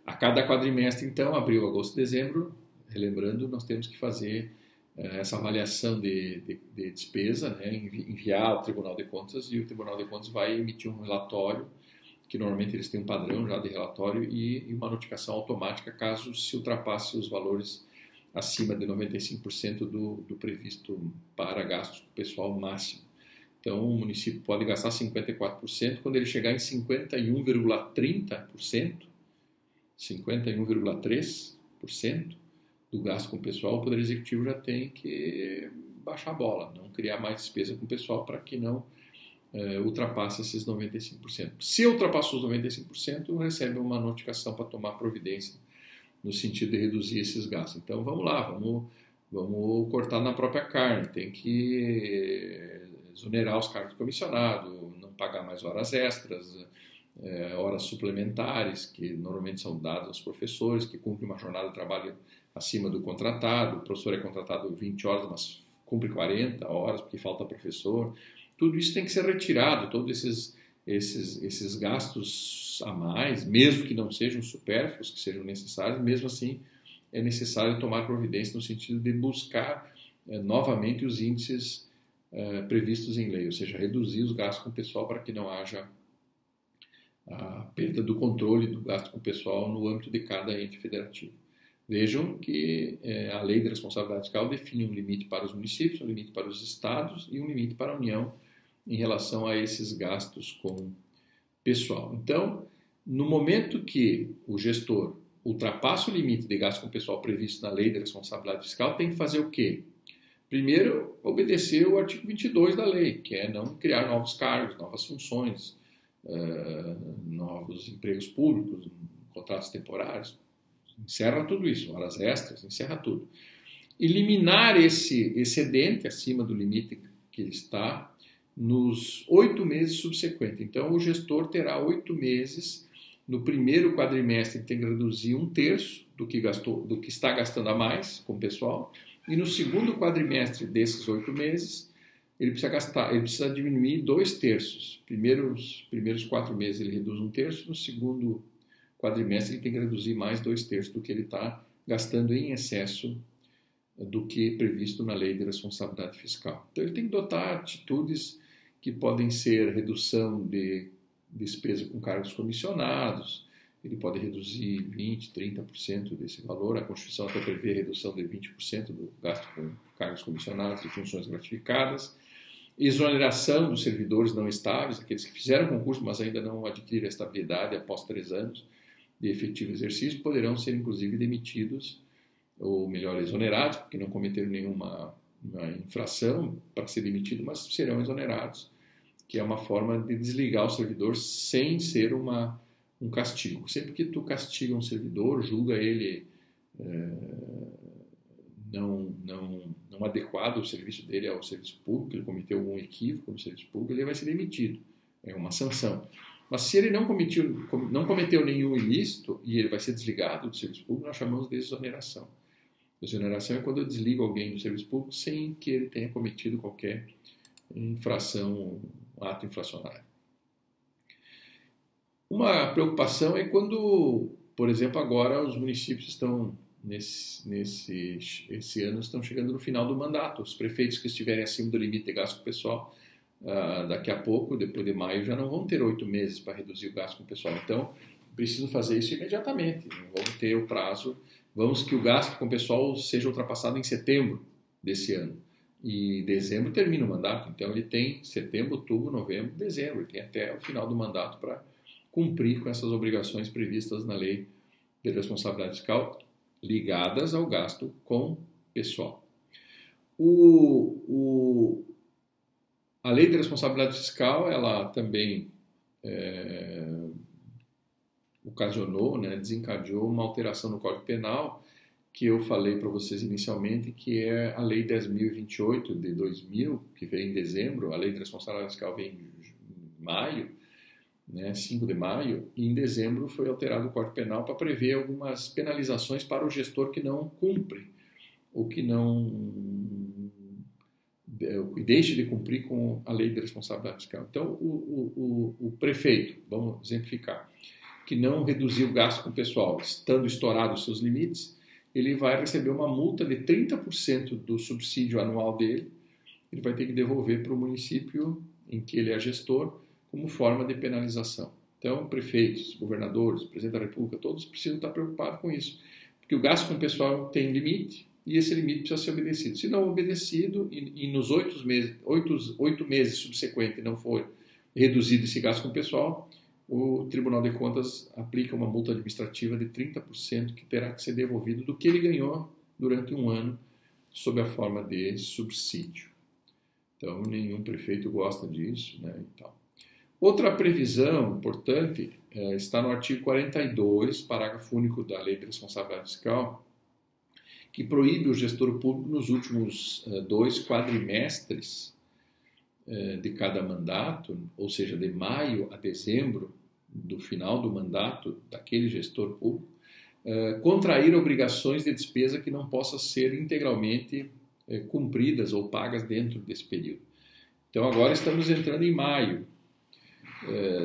A cada quadrimestre, então, abril, agosto, dezembro, relembrando, nós temos que fazer essa avaliação de despesa, enviar ao Tribunal de Contas, e o Tribunal de Contas vai emitir um relatório, que normalmente eles têm um padrão já de relatório, e uma notificação automática caso se ultrapasse os valores acima de 95% do previsto para gastos pessoal máximo. Então, o município pode gastar 54%, quando ele chegar em 51,30%, 51,3% do gasto com o pessoal, o Poder Executivo já tem que baixar a bola, não criar mais despesa com o pessoal para que não ultrapasse esses 95%. Se ultrapassou os 95%, recebe uma notificação para tomar providência no sentido de reduzir esses gastos. Então, vamos lá, vamos cortar na própria carne, tem que exonerar os cargos comissionados, não pagar mais horas extras, horas suplementares, que normalmente são dadas aos professores, que cumprem uma jornada de trabalho acima do contratado. O professor é contratado 20 horas, mas cumpre 40 horas porque falta professor. Tudo isso tem que ser retirado, todos esses gastos a mais, mesmo que não sejam supérfluos, que sejam necessários, mesmo assim é necessário tomar providência no sentido de buscar novamente os índices previstos em lei, ou seja, reduzir os gastos com o pessoal para que não haja a perda do controle do gasto com o pessoal no âmbito de cada ente federativo. Vejam que a Lei de Responsabilidade Fiscal define um limite para os municípios, um limite para os estados e um limite para a União em relação a esses gastos com pessoal. Então, no momento que o gestor ultrapassa o limite de gasto com pessoal previsto na Lei de Responsabilidade Fiscal, tem que fazer o quê? Primeiro, obedecer o artigo 22 da lei, que é não criar novos cargos, novas funções, novos empregos públicos, contratos temporários. Encerra tudo isso, horas extras, encerra tudo. Eliminar esse excedente acima do limite que está nos 8 meses subsequentes. Então, o gestor terá 8 meses. No primeiro quadrimestre, ele tem que reduzir 1/3 do que está gastando a mais com o pessoal. E no segundo quadrimestre desses 8 meses, ele precisa diminuir 2/3. Primeiros 4 meses ele reduz 1/3, no segundo quadrimestre ele tem que reduzir mais 2/3 do que ele está gastando em excesso do que previsto na Lei de Responsabilidade Fiscal. Então ele tem que adotar atitudes que podem ser redução de despesa com cargos comissionados, ele pode reduzir 20%, 30% desse valor. A Constituição até prevê redução de 20% do gasto com cargos comissionados e funções gratificadas. Exoneração dos servidores não estáveis, aqueles que fizeram concurso, mas ainda não adquiriram a estabilidade após 3 anos de efetivo exercício, poderão ser, inclusive, demitidos, ou melhor, exonerados, porque não cometeram nenhuma infração para ser demitido, mas serão exonerados, que é uma forma de desligar o servidor sem ser um castigo. Sempre que tu castiga um servidor, julga ele não adequado o serviço dele ao serviço público, ele cometeu algum equívoco no serviço público, ele vai ser demitido. É uma sanção. Mas se ele não cometeu nenhum ilícito e ele vai ser desligado do serviço público, nós chamamos de exoneração. Exoneração é quando eu desligo alguém do serviço público sem que ele tenha cometido qualquer infração, um ato infracionário. Uma preocupação é quando, por exemplo, agora os municípios estão, esse ano, estão chegando no final do mandato. Os prefeitos que estiverem acima do limite de gasto com o pessoal, daqui a pouco, depois de maio, já não vão ter 8 meses para reduzir o gasto com o pessoal. Então, precisam fazer isso imediatamente. Não vamos ter o prazo. Vamos que o gasto com o pessoal seja ultrapassado em setembro desse ano. E dezembro termina o mandato. Então, ele tem setembro, outubro, novembro, dezembro. Ele tem até o final do mandato para cumprir com essas obrigações previstas na Lei de Responsabilidade Fiscal ligadas ao gasto com pessoal. A Lei de Responsabilidade Fiscal, ela também ocasionou, desencadeou uma alteração no Código Penal, que eu falei para vocês inicialmente, que é a Lei 10.028 de 2000, que veio em dezembro. A Lei de Responsabilidade Fiscal veio em maio, 5 de maio, e em dezembro foi alterado o Código Penal para prever algumas penalizações para o gestor que não cumpre ou que deixe de cumprir com a Lei de Responsabilidade Fiscal. Então, o prefeito, vamos exemplificar, que não reduziu o gasto com o pessoal, estando estourados os seus limites, ele vai receber uma multa de 30% do subsídio anual dele, ele vai ter que devolver para o município em que ele é gestor, como forma de penalização. Então, prefeitos, governadores, presidente da República, todos precisam estar preocupados com isso, porque o gasto com o pessoal tem limite e esse limite precisa ser obedecido. Se não obedecido e nos 8 meses subsequentes não for reduzido esse gasto com o pessoal, o Tribunal de Contas aplica uma multa administrativa de 30% que terá que ser devolvido do que ele ganhou durante um ano sob a forma de subsídio. Então, nenhum prefeito gosta disso, Então, outra previsão importante está no artigo 42, parágrafo único da Lei de Responsabilidade Fiscal, que proíbe o gestor público nos últimos 2 quadrimestres de cada mandato, ou seja, de maio a dezembro do final do mandato daquele gestor público, contrair obrigações de despesa que não possam ser integralmente cumpridas ou pagas dentro desse período. Então, agora estamos entrando em maio.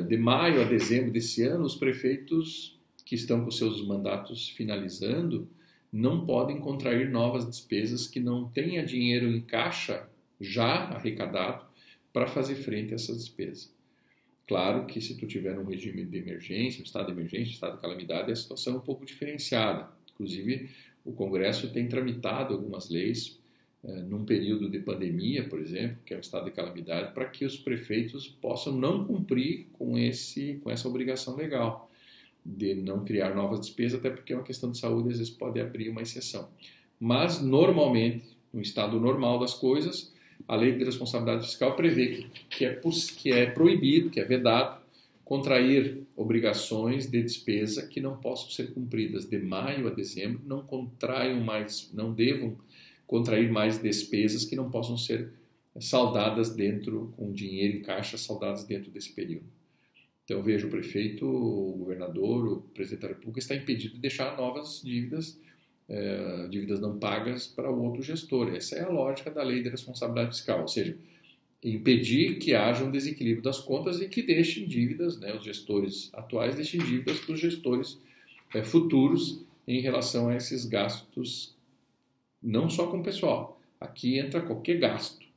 De maio a dezembro desse ano, os prefeitos que estão com seus mandatos finalizando não podem contrair novas despesas que não tenha dinheiro em caixa já arrecadado para fazer frente a essas despesas. Claro que se tu tiver um regime de emergência, um estado de emergência, um estado de calamidade, a situação é um pouco diferenciada. Inclusive, o Congresso tem tramitado algumas leis num período de pandemia, por exemplo, que é o estado de calamidade, para que os prefeitos possam não cumprir com essa obrigação legal de não criar novas despesas, até porque é uma questão de saúde, às vezes pode abrir uma exceção. Mas, normalmente, no estado normal das coisas, a lei de responsabilidade fiscal prevê que é proibido, que é vedado, contrair obrigações de despesa que não possam ser cumpridas de maio a dezembro, não devam contrair mais despesas que não possam ser saldadas com dinheiro em caixa, saldadas dentro desse período. Então, veja, o prefeito, o governador, o presidente da República está impedido de deixar novas dívidas não pagas para o outro gestor. Essa é a lógica da lei de responsabilidade fiscal, ou seja, impedir que haja um desequilíbrio das contas e que deixem dívidas, os gestores atuais deixem dívidas para os gestores futuros em relação a esses gastos, não só com o pessoal. Aqui entra qualquer gasto.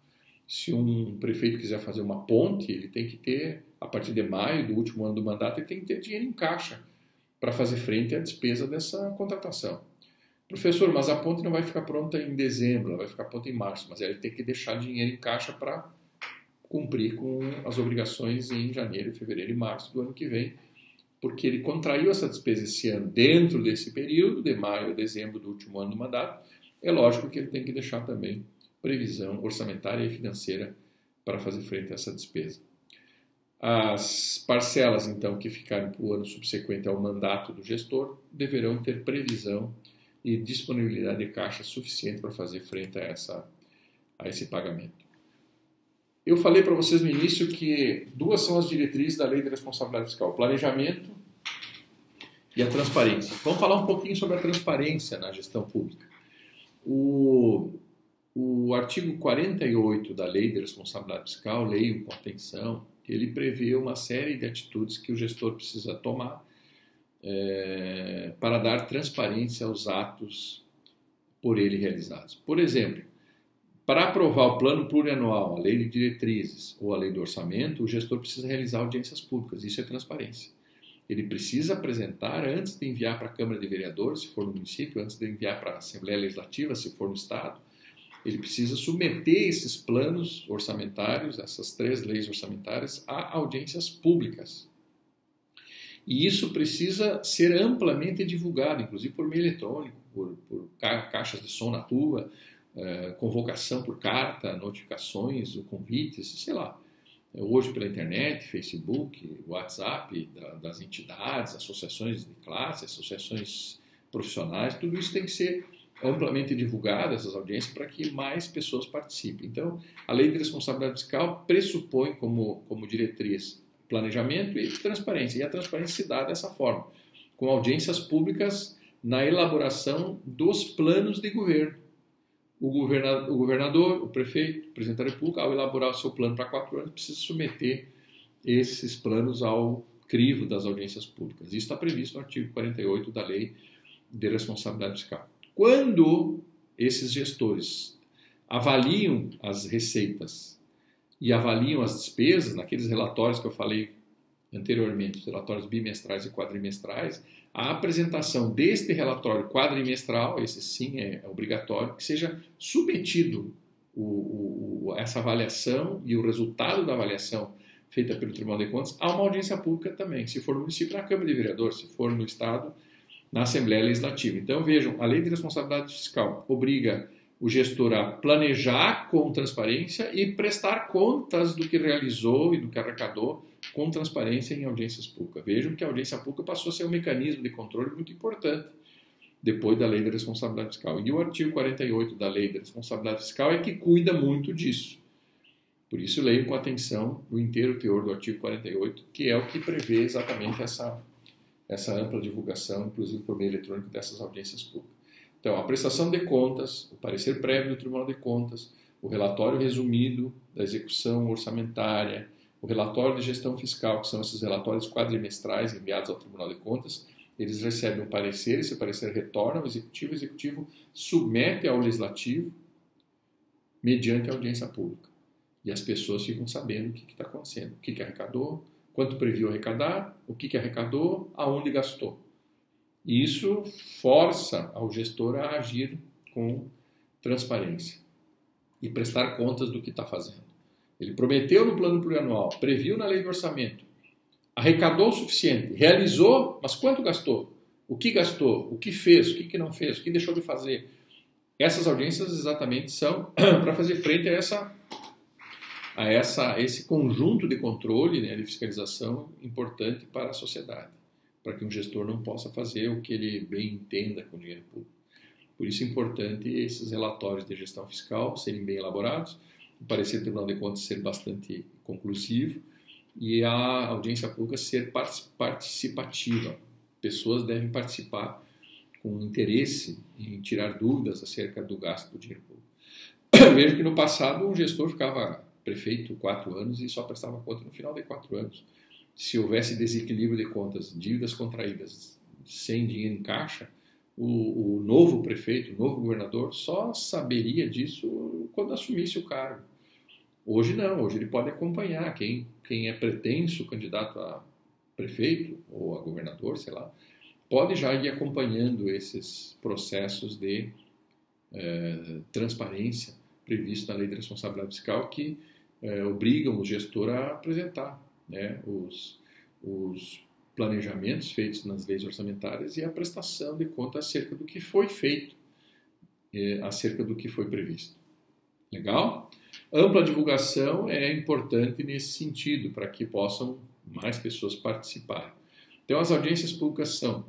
Se um prefeito quiser fazer uma ponte, ele tem que ter, a partir de maio do último ano do mandato, ele tem que ter dinheiro em caixa para fazer frente à despesa dessa contratação. Professor, mas a ponte não vai ficar pronta em dezembro, ela vai ficar pronta em março, mas ele tem que deixar dinheiro em caixa para cumprir com as obrigações em janeiro, fevereiro e março do ano que vem, porque ele contraiu essa despesa esse ano dentro desse período, de maio a dezembro do último ano do mandato. É lógico que ele tem que deixar também previsão orçamentária e financeira para fazer frente a essa despesa. As parcelas, então, que ficarem para o ano subsequente ao mandato do gestor, deverão ter previsão e disponibilidade de caixa suficiente para fazer frente a esse pagamento. Eu falei para vocês no início que duas são as diretrizes da Lei de Responsabilidade Fiscal: o planejamento e a transparência. Vamos falar um pouquinho sobre a transparência na gestão pública. O artigo 48 da Lei de Responsabilidade Fiscal, leiam com atenção, ele prevê uma série de atitudes que o gestor precisa tomar para dar transparência aos atos por ele realizados. Por exemplo, para aprovar o plano plurianual, a lei de diretrizes ou a lei do orçamento, o gestor precisa realizar audiências públicas. Isso é transparência. Ele precisa apresentar antes de enviar para a Câmara de Vereadores, se for no município, antes de enviar para a Assembleia Legislativa, se for no Estado. Ele precisa submeter esses planos orçamentários, essas 3 leis orçamentárias, a audiências públicas. E isso precisa ser amplamente divulgado, inclusive por meio eletrônico, por caixas de som na rua, convocação por carta, notificações, convites, sei lá. Hoje pela internet, Facebook, WhatsApp, das entidades, associações de classe, associações profissionais, tudo isso tem que ser amplamente divulgado, essas audiências, para que mais pessoas participem. Então, a Lei de Responsabilidade Fiscal pressupõe como diretriz planejamento e transparência. E a transparência se dá dessa forma, com audiências públicas na elaboração dos planos de governo. O governador, o prefeito, o presidente da República, ao elaborar o seu plano para 4 anos, precisa submeter esses planos ao crivo das audiências públicas. Isso está previsto no artigo 48 da Lei de Responsabilidade Fiscal. Quando esses gestores avaliam as receitas e avaliam as despesas, naqueles relatórios que eu falei anteriormente, os relatórios bimestrais e quadrimestrais, a apresentação deste relatório quadrimestral, esse sim é obrigatório, que seja submetido essa avaliação e o resultado da avaliação feita pelo Tribunal de Contas a uma audiência pública também, se for no município, na Câmara de Vereadores, se for no Estado, na Assembleia Legislativa. Então, vejam, a Lei de Responsabilidade Fiscal obriga o gestor a planejar com transparência e prestar contas do que realizou e do que arrecadou com transparência em audiências públicas. Vejam que a audiência pública passou a ser um mecanismo de controle muito importante depois da Lei de Responsabilidade Fiscal. E o artigo 48 da Lei de Responsabilidade Fiscal é que cuida muito disso. Por isso, leio com atenção o inteiro teor do artigo 48, que é o que prevê exatamente essa ampla divulgação, inclusive por meio eletrônico, dessas audiências públicas. Então, a prestação de contas, o parecer prévio do Tribunal de Contas, o relatório resumido da execução orçamentária, o relatório de gestão fiscal, que são esses relatórios quadrimestrais enviados ao Tribunal de Contas, eles recebem um parecer, esse parecer retorna ao executivo, o executivo submete ao legislativo mediante a audiência pública. E as pessoas ficam sabendo o que está acontecendo, o que arrecadou, quanto previu arrecadar, o que arrecadou, aonde gastou. E isso força ao gestor a agir com transparência e prestar contas do que está fazendo. Ele prometeu no plano plurianual, previu na lei do orçamento, arrecadou o suficiente, realizou, mas quanto gastou? O que fez, o que não fez, o que deixou de fazer? Essas audiências exatamente são para fazer frente a esse conjunto de controle, né, de fiscalização importante para a sociedade, para que um gestor não possa fazer o que ele bem entenda com o dinheiro público. Por isso é importante esses relatórios de gestão fiscal serem bem elaborados, o parecer do Tribunal de Contas ser bastante conclusivo e a audiência pública ser participativa. Pessoas devem participar com interesse em tirar dúvidas acerca do gasto do dinheiro público. Vejo que no passado um gestor ficava prefeito 4 anos e só prestava conta no final de 4 anos. Se houvesse desequilíbrio de contas, dívidas contraídas, sem dinheiro em caixa, o novo prefeito, o novo governador, só saberia disso quando assumisse o cargo. Hoje não, hoje ele pode acompanhar quem é pretenso candidato a prefeito ou a governador, sei lá, pode já ir acompanhando esses processos de transparência previstos na Lei de Responsabilidade Fiscal que obrigam o gestor a apresentar, né, os planejamentos feitos nas leis orçamentárias e a prestação de conta acerca do que foi feito, acerca do que foi previsto. Legal? Ampla divulgação é importante nesse sentido, para que possam mais pessoas participar. Então, as audiências públicas são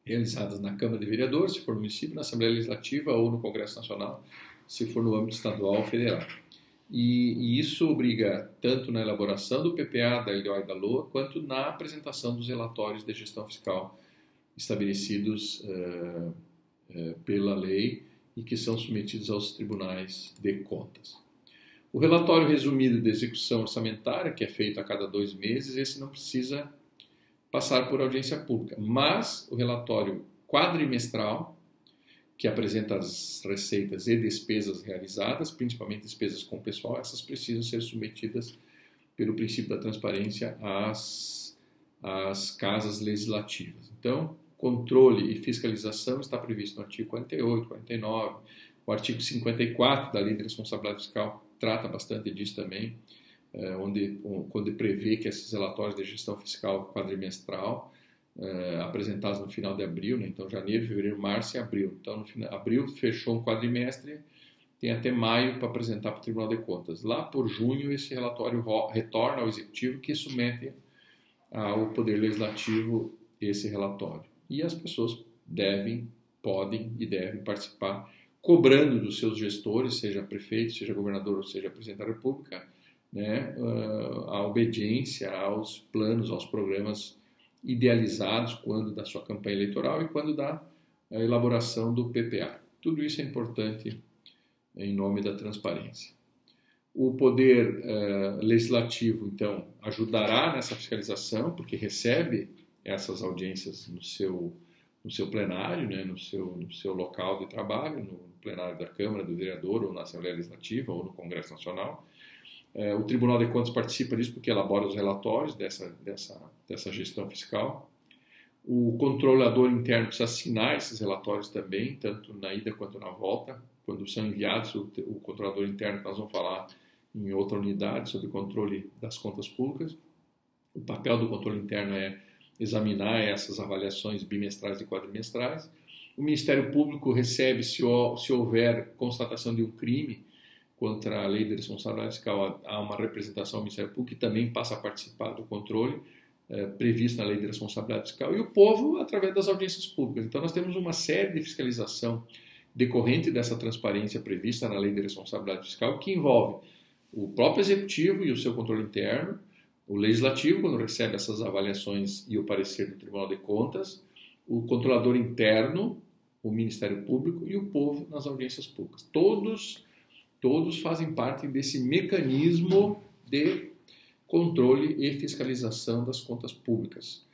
realizadas na Câmara de Vereadores, se for no município, na Assembleia Legislativa ou no Congresso Nacional, se for no âmbito estadual ou federal. E isso obriga tanto na elaboração do PPA, da LDO e da LOA, quanto na apresentação dos relatórios de gestão fiscal estabelecidos pela lei e que são submetidos aos tribunais de contas. O relatório resumido de execução orçamentária, que é feito a cada 2 meses, esse não precisa passar por audiência pública, mas o relatório quadrimestral, que apresenta as receitas e despesas realizadas, principalmente despesas com o pessoal, essas precisam ser submetidas pelo princípio da transparência às casas legislativas. Então, controle e fiscalização está previsto no artigo 48, 49, o artigo 54 da Lei de Responsabilidade Fiscal trata bastante disso também, onde prevê que esses relatórios de gestão fiscal quadrimestral apresentados no final de abril, né? Então janeiro, fevereiro, março e abril. Então no final, abril fechou um quadrimestre, tem até maio para apresentar para o Tribunal de Contas. Lá por junho esse relatório retorna ao Executivo, que submete ao Poder Legislativo esse relatório. E as pessoas podem e devem participar, cobrando dos seus gestores, seja prefeito, seja governador ou seja presidente da República, né, a obediência aos planos, aos programas idealizados quando da sua campanha eleitoral e quando da elaboração do PPA. Tudo isso é importante em nome da transparência. O Poder Legislativo, então, ajudará nessa fiscalização, porque recebe essas audiências no seu plenário, né, no seu local de trabalho, no plenário da Câmara, do Vereador, ou na Assembleia Legislativa, ou no Congresso Nacional. O Tribunal de Contas participa disso porque elabora os relatórios dessa gestão fiscal. O controlador interno precisa assinar esses relatórios também, tanto na ida quanto na volta. Quando são enviados, o controlador interno, que nós vamos falar em outra unidade sobre o controle das contas públicas. O papel do controle interno é examinar essas avaliações bimestrais e quadrimestrais. O Ministério Público recebe, se houver constatação de um crime contra a Lei de Responsabilidade Fiscal, há uma representação ao Ministério Público que também passa a participar do controle previsto na Lei de Responsabilidade Fiscal, e o povo através das audiências públicas. Então nós temos uma série de fiscalização decorrente dessa transparência prevista na Lei de Responsabilidade Fiscal, que envolve o próprio Executivo e o seu controle interno, o Legislativo, quando recebe essas avaliações e o parecer do Tribunal de Contas, o controlador interno, o Ministério Público e o povo nas audiências públicas. Todos fazem parte desse mecanismo de controle e fiscalização das contas públicas.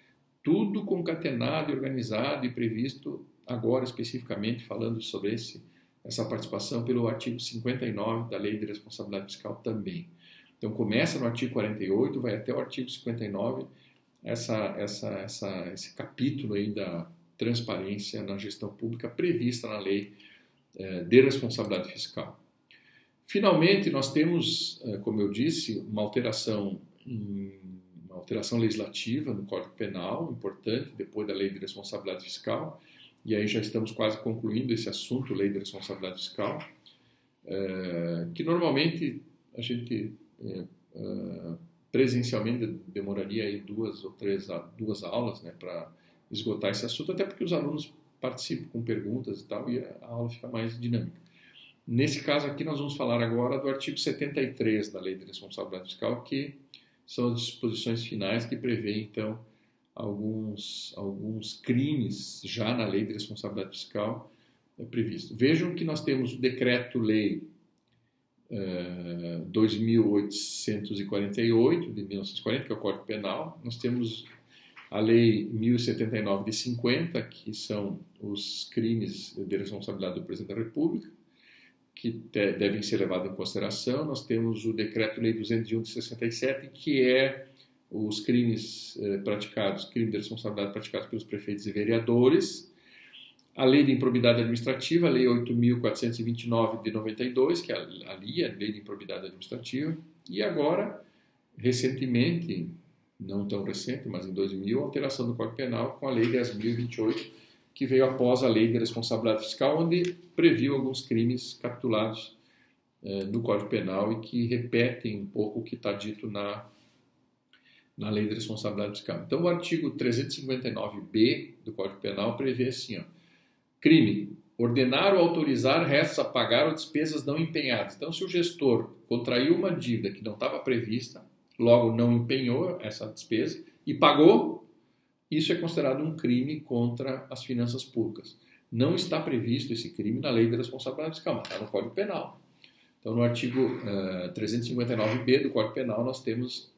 tudo concatenado, organizado e previsto, agora especificamente falando sobre essa participação pelo artigo 59 da Lei de Responsabilidade Fiscal também. Então começa no artigo 48, vai até o artigo 59, esse capítulo aí da transparência na gestão pública prevista na Lei de Responsabilidade Fiscal. Finalmente, nós temos, como eu disse, uma alteração legislativa no Código Penal, importante, depois da Lei de Responsabilidade Fiscal, e aí já estamos quase concluindo esse assunto, Lei de Responsabilidade Fiscal, que normalmente a gente presencialmente demoraria aí duas aulas, né, para esgotar esse assunto, até porque os alunos participam com perguntas e tal, e a aula fica mais dinâmica. Nesse caso aqui, nós vamos falar agora do artigo 73 da Lei de Responsabilidade Fiscal, que são as disposições finais que prevêem, então, alguns crimes já na Lei de Responsabilidade Fiscal previsto. Vejam que nós temos o Decreto-Lei 2.848 de 1940, que é o Código Penal. Nós temos a Lei 1079 de 50, que são os crimes de responsabilidade do Presidente da República, que devem ser levados em consideração. Nós temos o Decreto-Lei 201 de 67, que é os crimes crime de responsabilidade praticados pelos prefeitos e vereadores. A Lei de Improbidade Administrativa, a Lei 8.429 de 92, que ali é a Lei de Improbidade Administrativa. E agora, recentemente, não tão recente, mas em 2000, a alteração do Código Penal com a Lei 10.028, que veio após a Lei de Responsabilidade Fiscal, onde previu alguns crimes capitulados no Código Penal e que repetem um pouco o que está dito na Lei de Responsabilidade Fiscal. Então, o artigo 359b do Código Penal prevê assim, ó, crime: ordenar ou autorizar restos a pagar ou despesas não empenhadas. Então, se o gestor contraiu uma dívida que não estava prevista, logo não empenhou essa despesa e pagou, isso é considerado um crime contra as finanças públicas. Não está previsto esse crime na Lei de Responsabilidade Fiscal, mas está no Código Penal. Então, no artigo 359b do Código Penal, nós temos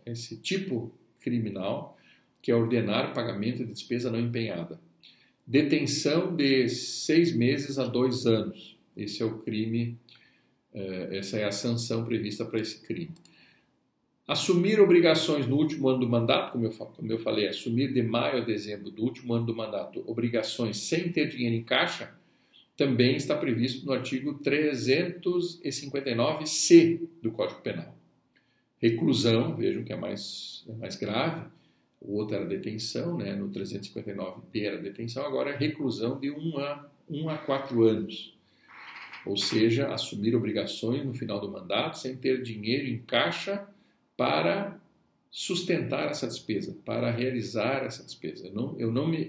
esse tipo criminal, que é ordenar o pagamento de despesa não empenhada. Detenção de 6 meses a 2 anos. Esse é o crime, essa é a sanção prevista para esse crime. Assumir obrigações no último ano do mandato, como eu falei, assumir de maio a dezembro do último ano do mandato obrigações sem ter dinheiro em caixa, também está previsto no artigo 359C do Código Penal. Reclusão, vejam que é mais grave, o outro era detenção, né? No 359B era detenção, agora é reclusão de 1 a 4 anos. Ou seja, assumir obrigações no final do mandato sem ter dinheiro em caixa para sustentar essa despesa, para realizar essa despesa. Eu não me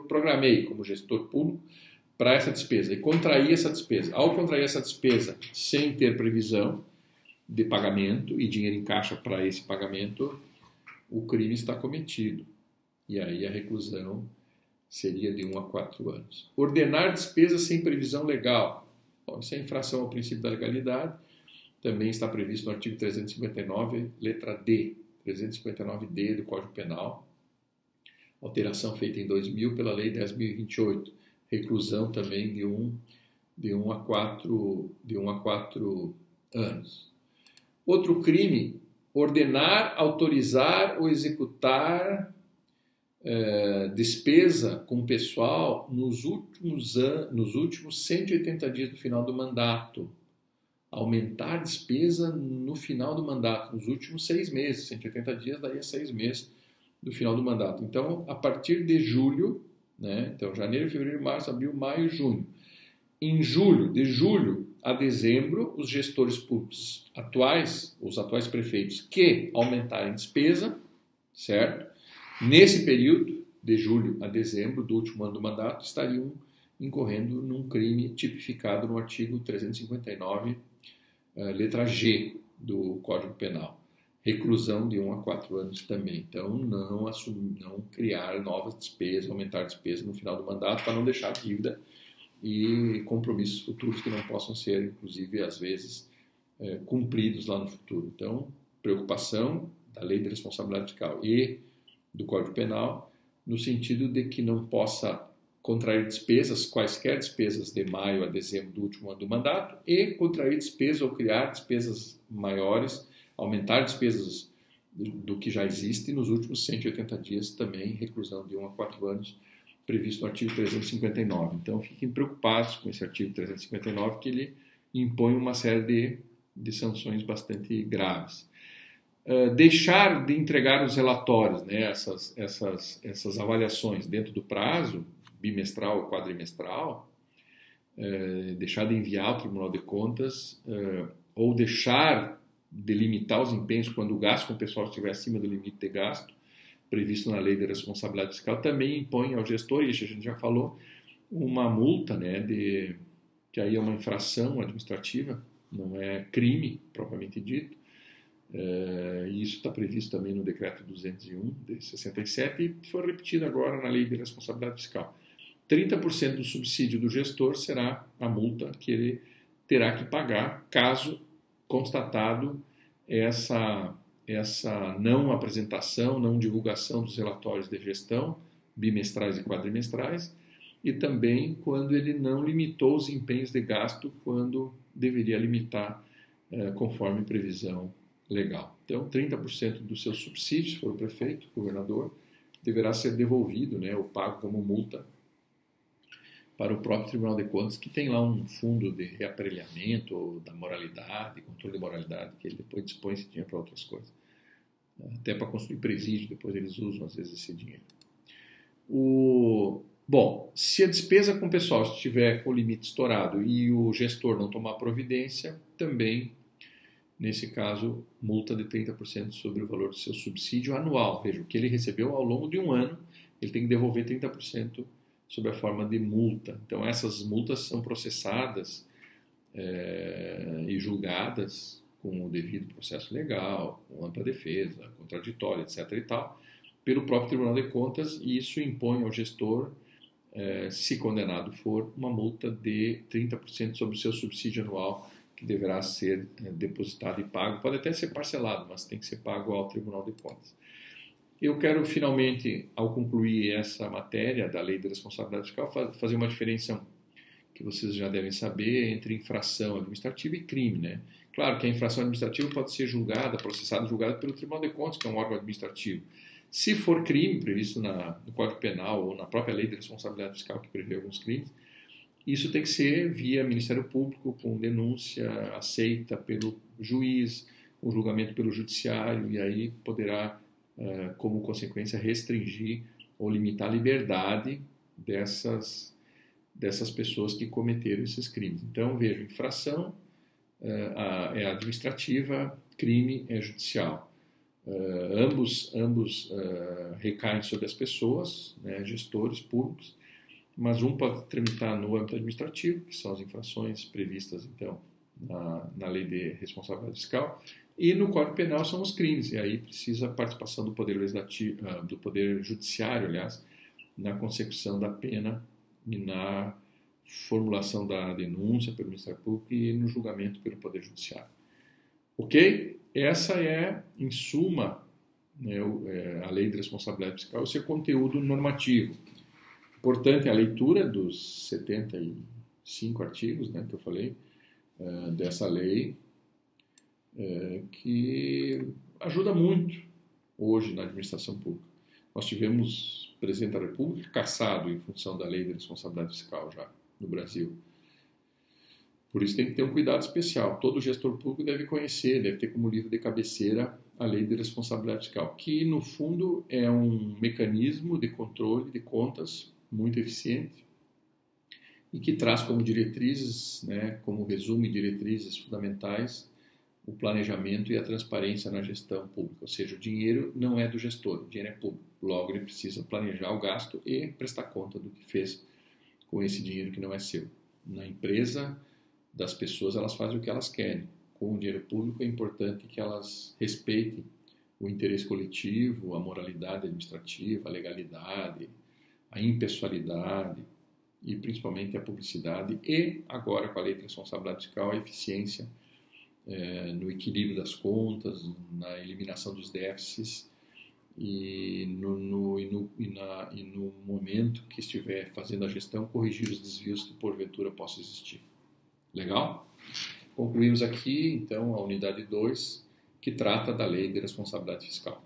programei como gestor público para essa despesa e contraí essa despesa. Ao contrair essa despesa sem ter previsão de pagamento e dinheiro em caixa para esse pagamento, o crime está cometido. E aí a reclusão seria de 1 a 4 anos. Ordenar despesas sem previsão legal. Bom, isso é infração ao princípio da legalidade. Também está previsto no artigo 359, letra D, 359D do Código Penal. Alteração feita em 2000 pela Lei 10.028. Reclusão também de 1 a 4 anos. Outro crime: ordenar, autorizar ou executar despesa com pessoal nos últimos 180 dias do final do mandato. Aumentar a despesa no final do mandato, nos últimos 6 meses. 180 dias daí a 6 meses do final do mandato. Então, a partir de julho, né? Então, janeiro, fevereiro, março, abril, maio, junho. De julho a dezembro, os gestores públicos atuais, os atuais prefeitos que aumentarem despesa, certo? Nesse período, de julho a dezembro do último ano do mandato, estariam incorrendo num crime tipificado no artigo 359, letra G do Código Penal. Reclusão de 1 a 4 anos também. Então, não criar novas despesas, aumentar despesas no final do mandato para não deixar dívida e compromissos futuros que não possam ser, inclusive, às vezes, cumpridos lá no futuro. Então, preocupação da Lei de Responsabilidade Fiscal e do Código Penal, no sentido de que não possa contrair despesas, quaisquer despesas de maio a dezembro do último ano do mandato, e contrair despesas ou criar despesas maiores, aumentar despesas do que já existe nos últimos 180 dias, também reclusão de 1 a 4 anos, previsto no artigo 359. Então, fiquem preocupados com esse artigo 359, que ele impõe uma série de sanções bastante graves. Deixar de entregar os relatórios, né, essas avaliações dentro do prazo, bimestral ou quadrimestral, deixar de enviar ao Tribunal de Contas, ou deixar de limitar os empenhos quando o gasto com o pessoal estiver acima do limite de gasto, previsto na Lei de Responsabilidade Fiscal, também impõe ao gestor, e isso a gente já falou, uma multa, né, que aí é uma infração administrativa, não é crime propriamente dito, e isso está previsto também no Decreto 201 de 67 e foi repetido agora na Lei de Responsabilidade Fiscal. 30% do subsídio do gestor será a multa que ele terá que pagar caso constatado essa não apresentação, não divulgação dos relatórios de gestão, bimestrais e quadrimestrais, e também quando ele não limitou os empenhos de gasto quando deveria limitar conforme previsão legal. Então, 30% do seu subsídio, se for o prefeito, o governador, deverá ser devolvido, né, ou pago como multa para o próprio Tribunal de Contas, que tem lá um fundo de reaparelhamento da moralidade, controle de moralidade, que ele depois dispõe esse dinheiro para outras coisas. Até para construir presídio, depois eles usam, às vezes, esse dinheiro. Bom, se a despesa com o pessoal estiver com o limite estourado e o gestor não tomar providência, também, nesse caso, multa de 30% sobre o valor do seu subsídio anual. Veja, o que ele recebeu ao longo de um ano, ele tem que devolver 30% sob a forma de multa. Então, essas multas são processadas e julgadas com o devido processo legal, com ampla defesa, contraditória, etc. e tal, pelo próprio Tribunal de Contas, e isso impõe ao gestor, se condenado for, uma multa de 30% sobre o seu subsídio anual, que deverá ser depositado e pago. Pode até ser parcelado, mas tem que ser pago ao Tribunal de Contas. Eu quero, finalmente, ao concluir essa matéria da Lei de Responsabilidade Fiscal, fazer uma diferença que vocês já devem saber entre infração administrativa e crime, né? Claro que a infração administrativa pode ser julgada, processada e julgada pelo Tribunal de Contas, que é um órgão administrativo. Se for crime previsto no Código Penal ou na própria Lei de Responsabilidade Fiscal, que prevê alguns crimes, isso tem que ser via Ministério Público, com denúncia aceita pelo juiz, com julgamento pelo judiciário, e aí poderá, como consequência, restringir ou limitar a liberdade dessas pessoas que cometeram esses crimes. Então, veja, infração é administrativa, crime é judicial. Ambos recaem sobre as pessoas, né, gestores públicos, mas um pode tramitar no âmbito administrativo, que são as infrações previstas, então, na Lei de Responsabilidade Fiscal, e no Código Penal são os crimes, e aí precisa a participação do Poder Legislativo, do Poder Judiciário, aliás, na consecução da pena e na formulação da denúncia pelo Ministério Público e no julgamento pelo Poder Judiciário. Ok? Essa é, em suma, né, a Lei de Responsabilidade Fiscal, o seu conteúdo normativo. Importante a leitura dos 75 artigos, né, que eu falei, dessa lei, que ajuda muito hoje na administração pública. Nós tivemos presidente da República cassado em função da Lei de Responsabilidade Fiscal já no Brasil. Por isso tem que ter um cuidado especial. Todo gestor público deve conhecer, deve ter como livro de cabeceira a Lei de Responsabilidade Fiscal, que no fundo é um mecanismo de controle de contas muito eficiente e que traz como diretrizes, né, como resumo e diretrizes fundamentais, o planejamento e a transparência na gestão pública. Ou seja, o dinheiro não é do gestor, o dinheiro é público. Logo, ele precisa planejar o gasto e prestar conta do que fez com esse dinheiro que não é seu. Na empresa das pessoas, elas fazem o que elas querem. Com o dinheiro público, é importante que elas respeitem o interesse coletivo, a moralidade administrativa, a legalidade, a impessoalidade e principalmente a publicidade e, agora com a Lei de Responsabilidade Fiscal, a eficiência no equilíbrio das contas, na eliminação dos déficits e no momento que estiver fazendo a gestão, corrigir os desvios que porventura possam existir. Legal? Concluímos aqui, então, a unidade 2, que trata da lei de responsabilidade fiscal.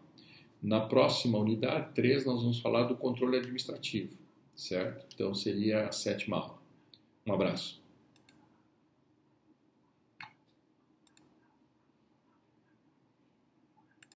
Na próxima unidade 3, nós vamos falar do controle administrativo, certo? Então, seria a 7ª aula. Um abraço.